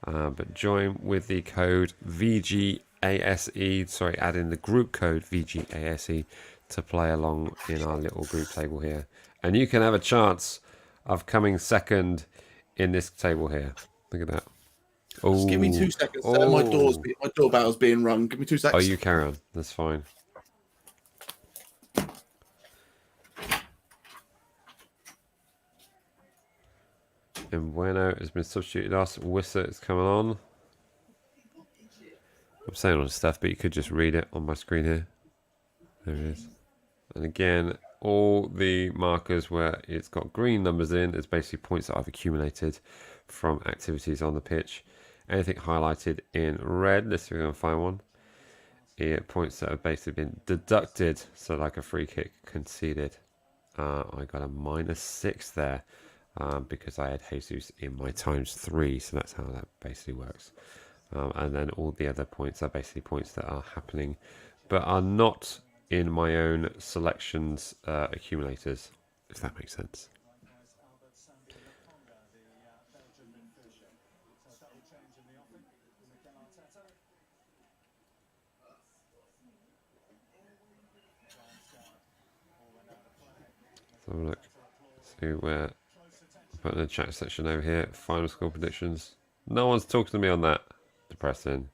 But join with the code VGASE. Sorry, add in the group code VGASE to play along in our little group table here. And you can have a chance of coming second in this table here. Look at that. Oh, just give me 2 seconds. My doorbell's being rung. Give me 2 seconds. Oh, you carry on. That's fine. And Bueno has been substituted us. Wissa is coming on. I'm saying all this stuff, but you could just read it on my screen here. There it is. And again, all the markers where it's got green numbers in is basically points that I've accumulated from activities on the pitch. Anything highlighted in red, let's see if we can find one. Points that have basically been deducted, so like a free kick conceded. I got a -6 there because I had Jesus in my ×3, so that's how that basically works. And then all the other points are basically points that are happening but are not in my own selections accumulators, if that makes sense. Let's have a look. See where put in the chat section over here. Final score predictions. No one's talking to me on that. Depressing.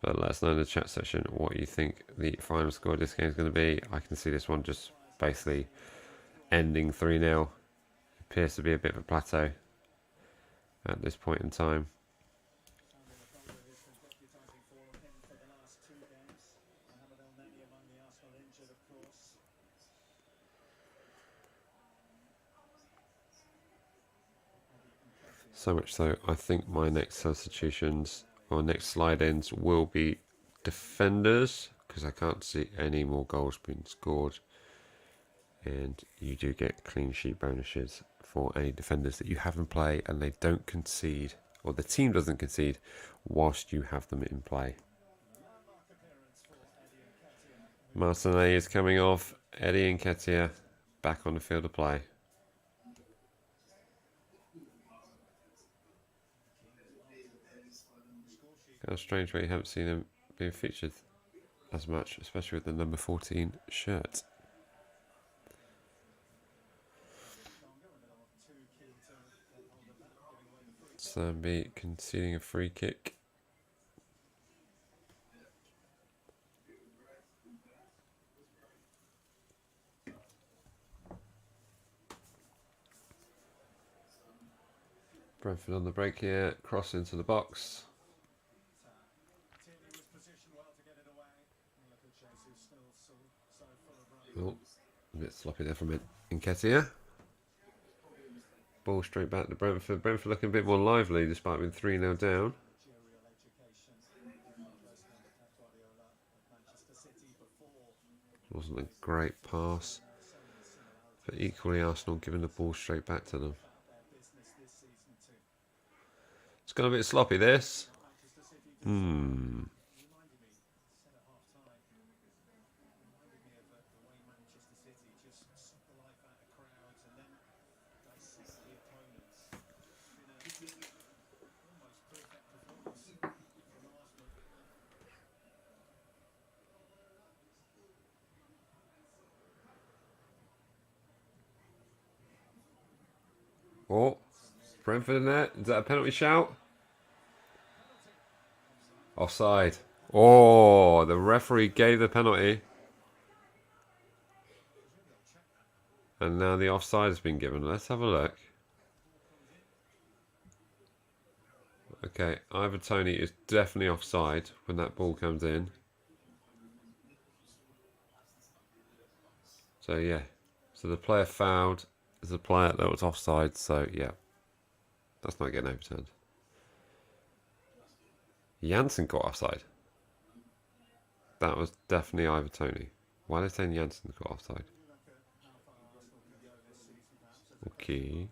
But let us know in the chat section what you think the final score of this game is going to be. I can see this one just basically ending 3-0. Appears to be a bit of a plateau at this point in time. So much so, I think my next substitutions or next slide-ins will be defenders, because I can't see any more goals being scored. And you do get clean sheet bonuses for any defenders that you have in play and they don't concede, or the team doesn't concede, whilst you have them in play. Martinelli is coming off. Eddie Nketiah back on the field of play. Kind of strange where you haven't seen him being featured as much, especially with the number 14 shirt. Sambi conceding a free kick. Brentford on the break here, cross into the box. Oh, a bit sloppy there from Nketiah. Ball straight back to Brentford. Brentford looking a bit more lively despite being 3-0 down. Wasn't a great pass. But equally, Arsenal giving the ball straight back to them. It's gone a bit sloppy, this. Oh, Brentford in there. Is that a penalty shout? Offside. Oh, the referee gave the penalty. And now the offside has been given. Let's have a look. Okay, Ivan Toney is definitely offside when that ball comes in. So yeah, so the player fouled is the player that was offside. So yeah, that's not getting overturned. Janssen got offside. That was definitely Ivan Toney. Why are they saying Janssen got offside? Okay.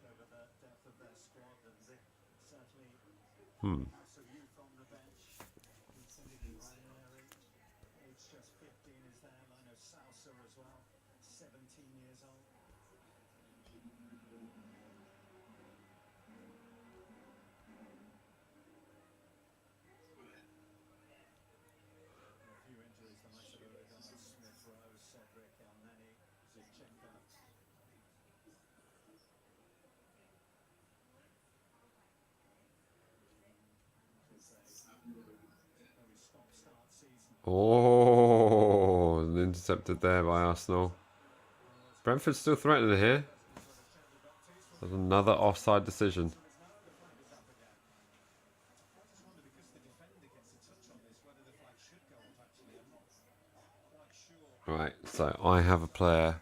Oh, intercepted there by Arsenal. Brentford's still threatening here. There's another offside decision. Right, so I have a player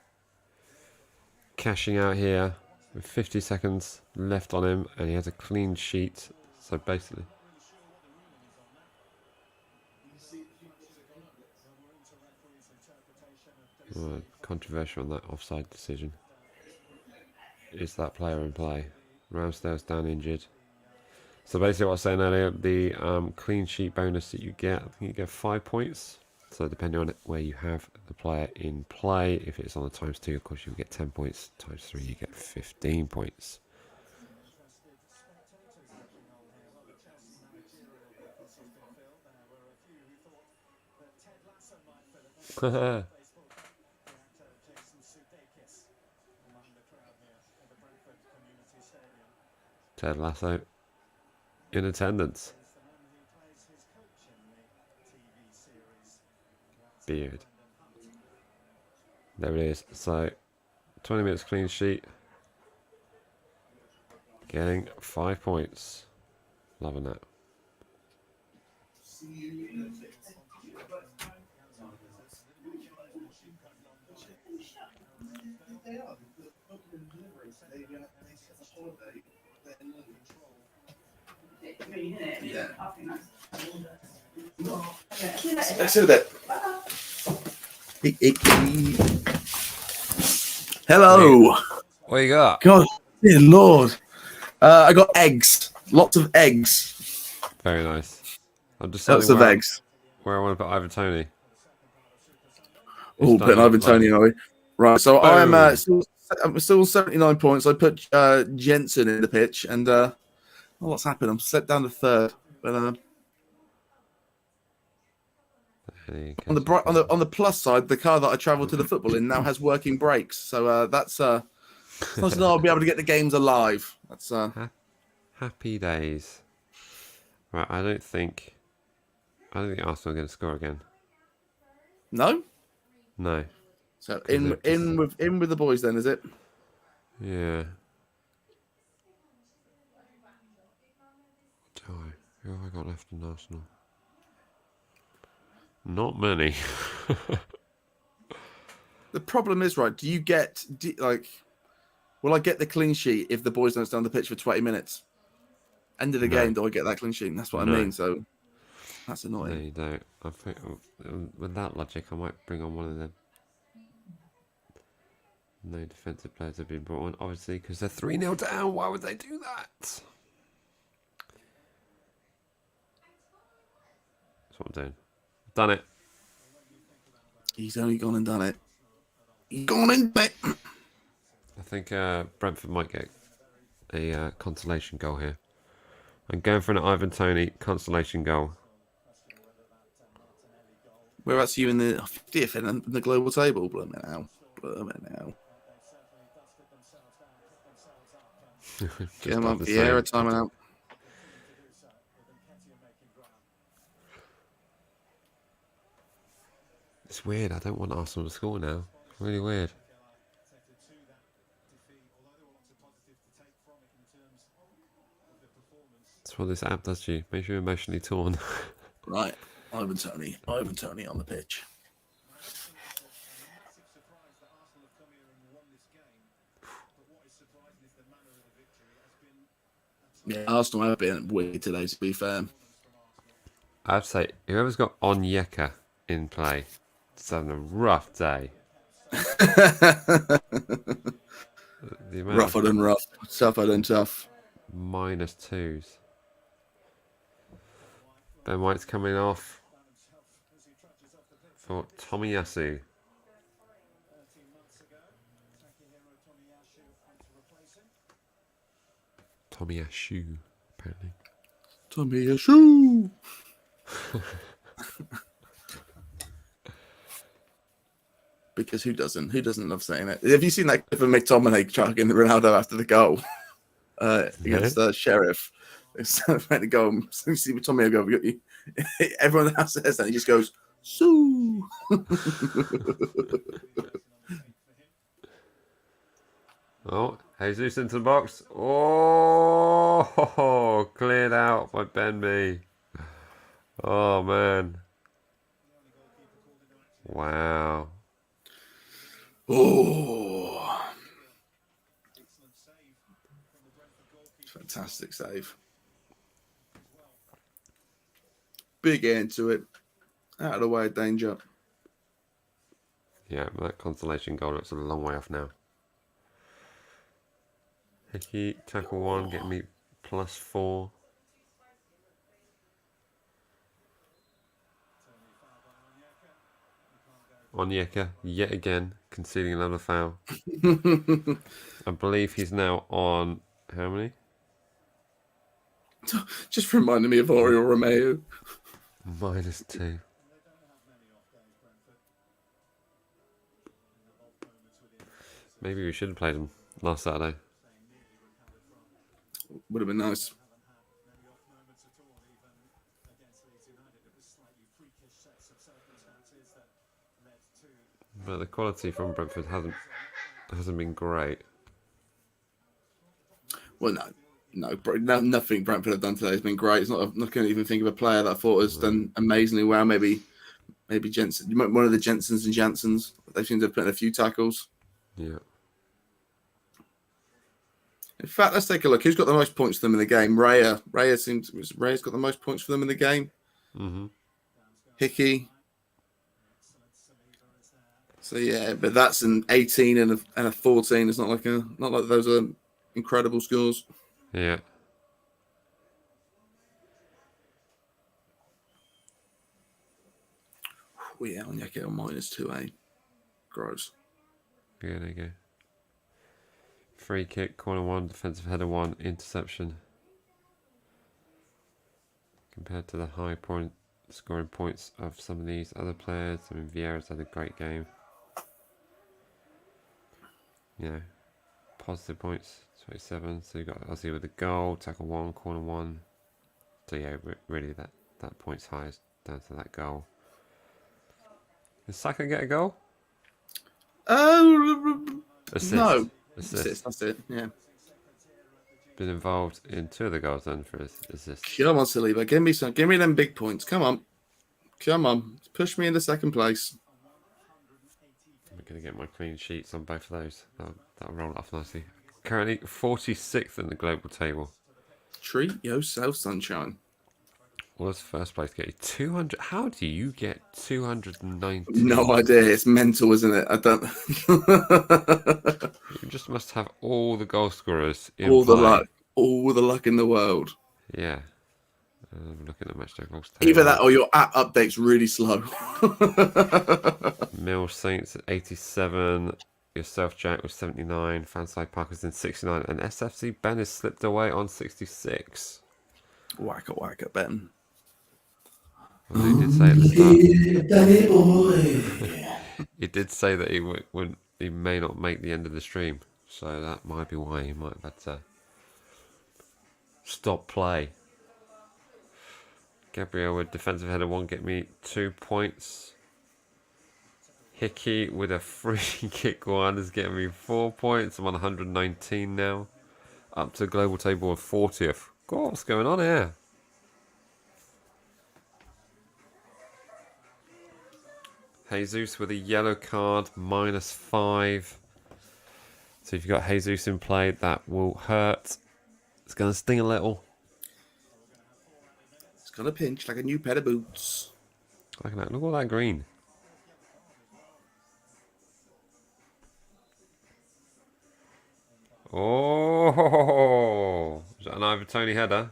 cashing out here with 50 seconds left on him, and he has a clean sheet. So basically, controversial on that offside decision. Is that player in play? Ramsdale's down injured. So basically what I was saying earlier, the clean sheet bonus that you get, I think you get 5 points. So depending on where you have the player in play, if it's on the ×2, of course you'll get 10 points. ×3, you get 15 points. Ted Lasso in attendance. Beard. There it is. So 20 minutes clean sheet. Getting 5 points. Loving that. Let's do that. Hello. What you got? God, dear Lord. I got eggs. Lots of eggs. Very nice. I'm Lots of eggs. Where I want to put Ivan Toney. Oh, putting Ivan Toney away. Right, so I'm still 79 points. I put Jensen in the pitch, and what's happened? I'm set down to third. But on the plus side, the car that I travel to the football in now has working brakes, so that's nice to know I'll be able to get the games alive. That's happy days. Right, I don't think Arsenal are going to score again. No. So in with the boys then, is it? Yeah. Who have I got left in Arsenal? Not many. The problem is, right, will I get the clean sheet if the boys don't stay on the pitch for 20 minutes? End of the game, do I get that clean sheet? That's what I mean, so that's annoying. No, you don't. I think with that logic, I might bring on one of them No defensive players have been brought on, obviously, because they're 3-0 down. Why would they do that? That's what I'm doing. Done it. He's only gone and done it. He's gone and done it. I think Brentford might get a consolation goal here. I'm going for an Ivan Toney consolation goal. Whereabouts are you in the 50th in the global table? Blooming out. Get him up the air, time out. It's weird. I don't want Arsenal to score now. It's really weird. That's what this app does to you. Makes you emotionally torn. Right. Ivan Toney on the pitch. Yeah, Arsenal have been weird today, to be fair. I'd say whoever's got Onyeka in play is having a rough day. Rougher than rough, tougher than tough. -2s. Ben White's coming off for Tomiyasu. Tomiyasu, apparently. Tomiyasu. Because who doesn't? Who doesn't love saying it? Have you seen that clip of McTominay chucking Ronaldo after the goal against the Sheriff? It's the goal. You see Tommy go. Everyone else says that. He just goes, "Sue." Oh, Jesus into the box. Oh, cleared out by Benby. Oh, man. Wow. Oh. Fantastic save. Big end to it. Out of the way of danger. Yeah, that consolation goal looks a long way off now. Hickey, tackle 1, getting me +4. Onyeka, yet again, conceding another foul. I believe he's now on, how many? Just reminded me of Oriol Romeo. -2. Maybe we should have played him last Saturday. Would have been nice. But the quality from Brentford hasn't been great. Well, no, nothing Brentford have done today has been great. It's not. I'm not going to even think of a player that I thought has done amazingly well. Maybe Jensen, one of the Jensens and Jansons. They seem to have put in a few tackles. Yeah. In fact, let's take a look. Who's got the most points for them in the game? Raya Raya's got the most points for them in the game. Mm-hmm. Hickey. So yeah, but that's an 18 and a 14. It's not like those are incredible scores. Yeah. Oh yeah, Onyeka on -2, gross. Yeah, there you go. Free kick, corner 1, defensive header 1, interception. Compared to the high scoring points of some of these other players, I mean, Vieira's had a great game. You know, positive points, 27. So you got Ozzy with a goal, tackle 1, corner 1. So yeah, really that point's highest down to that goal. Did Saka get a goal? Assist. No. Assist. That's it. Yeah. Been involved in 2 of the goals then for assists. Come on, Saliba. Give me them big points. Come on. Push me into second place. I'm going to get my clean sheets on both of those. That'll roll off nicely. Currently 46th in the global table. Treat yourself, sunshine. Was first place get you 200? How do you get 290? No idea. It's mental, isn't it? I don't. You just must have all the goal scorers in All the play. luck. All the luck in the world. Yeah. Looking at matchday vlogs. Either that or your app update's really slow. Mill Saints at 87. Yourself, Jack, was 79. Fanside Parker's in 69. And SFC Ben has slipped away on 66. Wacka, Ben. Well, he did say at the start. He did say that he may not make the end of the stream. So that might be why he might have had to stop play. Gabriel with defensive header 1 get me 2 points. Hickey with a free kick 1 is getting me 4 points. I'm on 119 now. Up to global table of 40th. God, what's going on here? Jesus with a yellow card, -5. So if you've got Jesus in play, that will hurt. It's going to sting a little. It's got a pinch like a new pair of boots. Look at that. Look at all that green. Oh, is that an Ivan Tony header?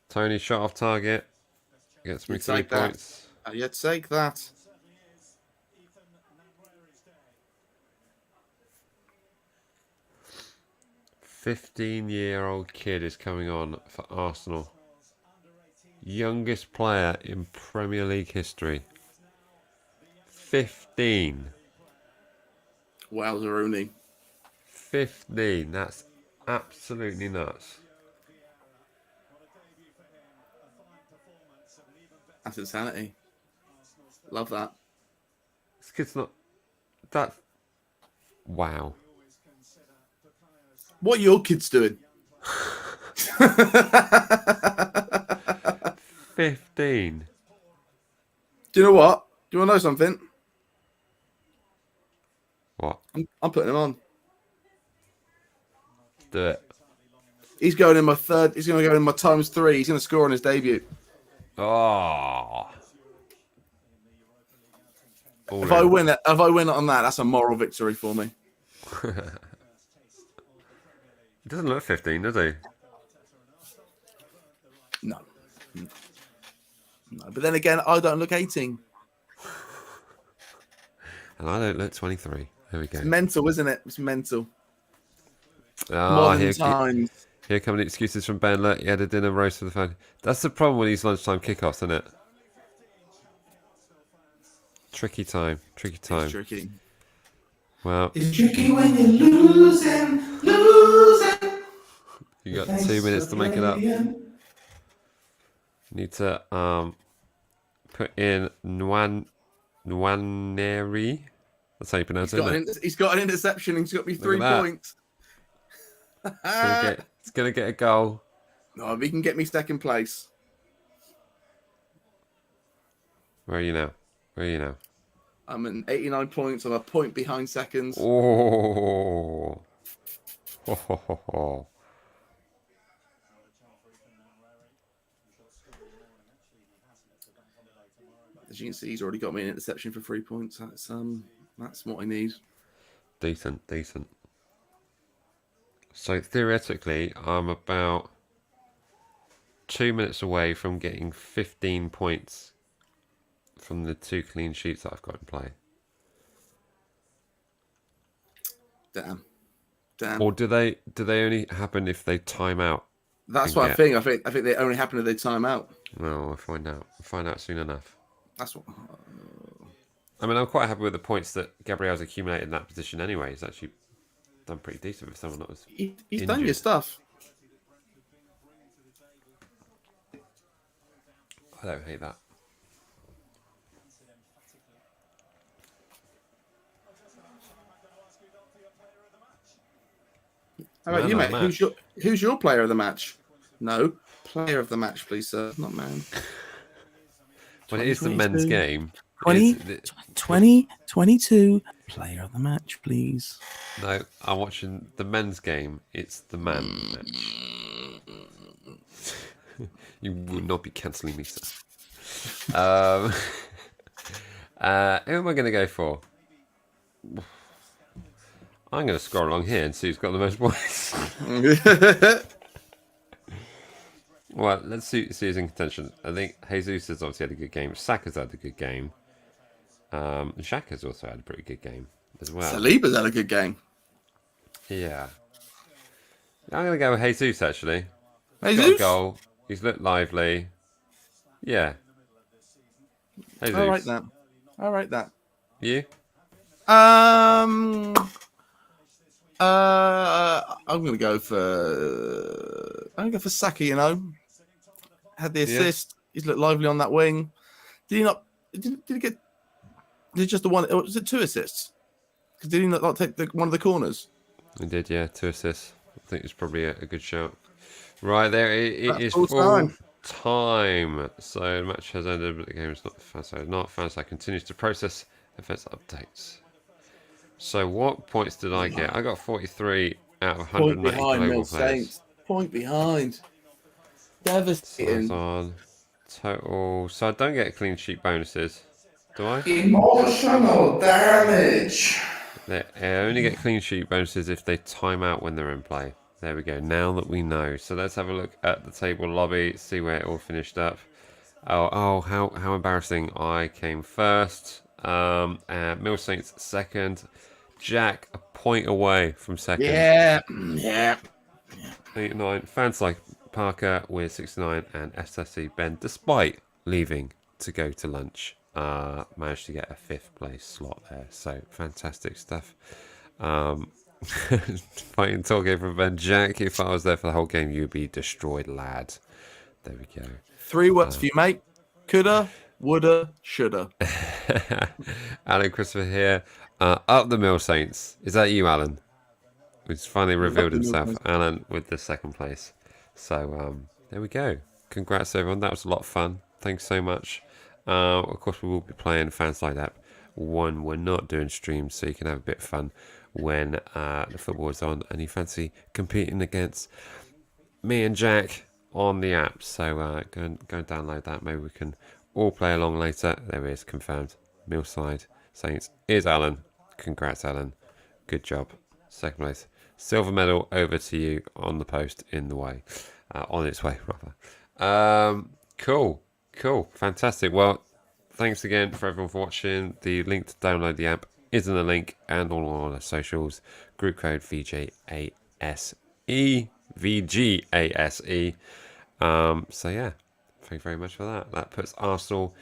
Tony shot off target. Gets me 3 points. You'd take that. "15-year-old kid is coming on for Arsenal. Youngest player in Premier League history. 15. Wowzeroonie. 15. That's absolutely nuts. That's insanity. Love that. This kid's not... That... Wow. What are your kids doing? 15. Do you know what? Do you want to know something? What? I'm putting him on. Do it. He's going in my third. He's going to go in my ×3. He's going to score on his debut. Oh. If I win on that, that's a moral victory for me. He doesn't look 15, does he? No. But then again, I don't look 18. And I don't look 23. There we go. It's mental, isn't it? It's mental. Oh, Modern times. Here come the excuses from Ben. Look, he had a dinner roast for the fan. That's the problem with these lunchtime kickoffs, isn't it? Tricky time. Tricky time. It's tricky. Well, it's tricky when you're losing. You got 2 minutes to make it up. Need to put in Nwaneri. That's how you pronounce it. He's got an interception. He's got me 3 points. It's gonna get a goal. No, if he can get me second place. Where are you now? I'm at 89 points. I'm a point behind seconds. Oh. As you can see, he's already got me an interception for 3 points. That's what I need. Decent. So theoretically, I'm about 2 minutes away from getting 15 points from the 2 clean sheets that I've got in play. Damn. Or do they only happen if they time out? That's what I think. I think they only happen if they time out. No, I'll find out. I'll find out soon enough. That's what. I mean, I'm quite happy with the points that Gabriel's accumulated in that position anyway. He's actually done pretty decent for someone that was He's done your stuff. I don't hate that. How about you, mate? Who's your player of the match? No, player of the match, please, sir. Not man. Well, it is the men's game. 2022 player of the match, please. No, I'm watching the men's game. It's the man match. You will not be cancelling me, sir. Who am I going to go for? I'm going to scroll along here and see who's got the most points. Well, let's see who's in contention. I think Jesus has obviously had a good game. Saka's had a good game. Xhaka's also had a pretty good game as well. Saliba's had a good game. Yeah. I'm going to go with Jesus, actually. He's Jesus? got a goal. He's looked lively. Yeah. Jesus. I like that. I like that. You? I'm gonna go for Saka. You know, had the assist. He's looked lively on that wing. Did he not? Did he get? Did just the one? Was it 2 assists? Because did he not take one of the corners? He did, yeah. 2 assists. I think it's probably a good shout. Right there, it is full time. So the match has ended, but the game is not fanside. Not fanside continues to process events updates. So what points did I get? I got 43 out of 190 global players. Point behind. Devastating. So on total. So I don't get clean sheet bonuses, do I? Emotional damage. They only get clean sheet bonuses if they time out when they're in play. There we go. Now that we know. So let's have a look at the table lobby, see where it all finished up. Oh, how embarrassing. I came first. Mill Saints second. Jack a point away from second. Yeah. 89. Fans like Parker with 69 and SSC Ben, despite leaving to go to lunch, managed to get a 5th place slot there. So fantastic stuff. Fighting talking from Ben. Jack, if I was there for the whole game, you'd be destroyed, lad. There we go. 3 words for you, mate. Coulda, woulda, shoulda. Alan Christopher here. Up the Mill Saints. Is that you, Alan? Who's finally revealed himself. Alan with the 2nd place. So there we go. Congrats everyone. That was a lot of fun. Thanks so much. Of course, we will be playing Fanside app when we're not doing streams, so you can have a bit of fun when the football is on and you fancy competing against me and Jack on the app. So go and download that. Maybe we can all play along later. There it is, confirmed. Millside Saints is Alan. Congrats, Alan. Good job. 2nd place. Silver medal over to you on the post in the way. On its way, rather. Cool. Fantastic. Well, thanks again for everyone for watching. The link to download the app is in the link and on all our socials. Group code VGASE. VGASE. So yeah, thank you very much for that. That puts Arsenal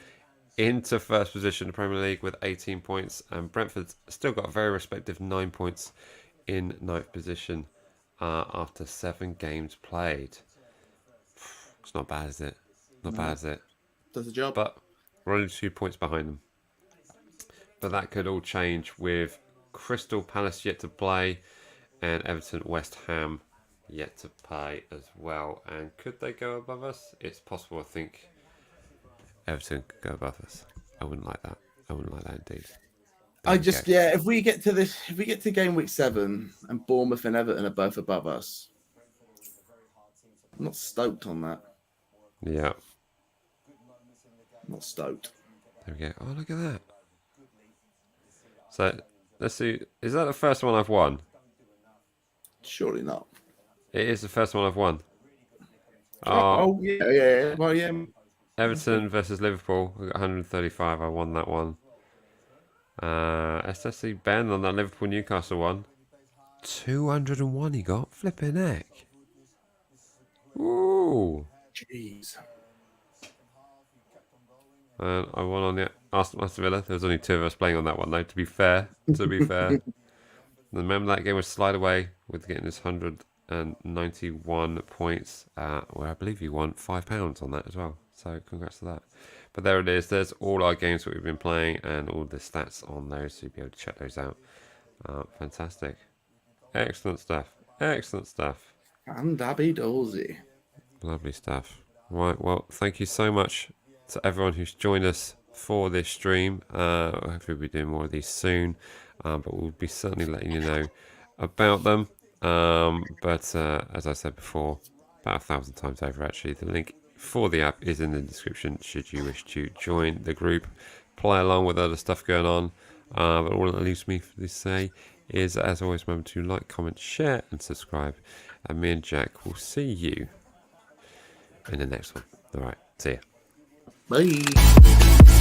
into 1st position in the Premier League with 18 points, and Brentford's still got a very respective 9 points in 9th position after 7 games played. It's not bad, is it? Not bad, is it? Does the job. But we're only 2 points behind them. But that could all change with Crystal Palace yet to play and Everton West Ham yet to play as well. And could they go above us? It's possible. I think Everton could go above us. I wouldn't like that. I wouldn't like that indeed. If we get to game week 7 and Bournemouth and Everton are both above us, I'm not stoked on that. Yeah. Not stoked. There we go. Oh, look at that. So, let's see. Is that the first one I've won? Surely not. It is the first one I've won. Yeah. Well, yeah. Everton versus Liverpool. We got 135. I won that one. SSC Ben on that Liverpool Newcastle one. 201 he got. Flipping heck. Ooh. Jeez. And I won on the Aston Villa. There was only 2 of us playing on that one, though. To be fair. Remember that game was slide away with getting this 191 points, where I believe you won £5 on that as well. So congrats to that. But there it is. There's all our games that we've been playing and all the stats on those, so you'll be able to check those out. Fantastic. Excellent stuff. And Abby Dorsey. Lovely stuff. Right, well, thank you so much to everyone who's joined us for this stream. Hopefully we'll be doing more of these soon, but we'll be certainly letting you know about them. But as I said before, about 1,000 times over actually, the link for the app is in the description should you wish to join the group, play along with other stuff going on. But all that leaves me to say is, as always, remember to like, comment, share and subscribe, and me and Jack will see you in the next one. Alright, see ya. Bye.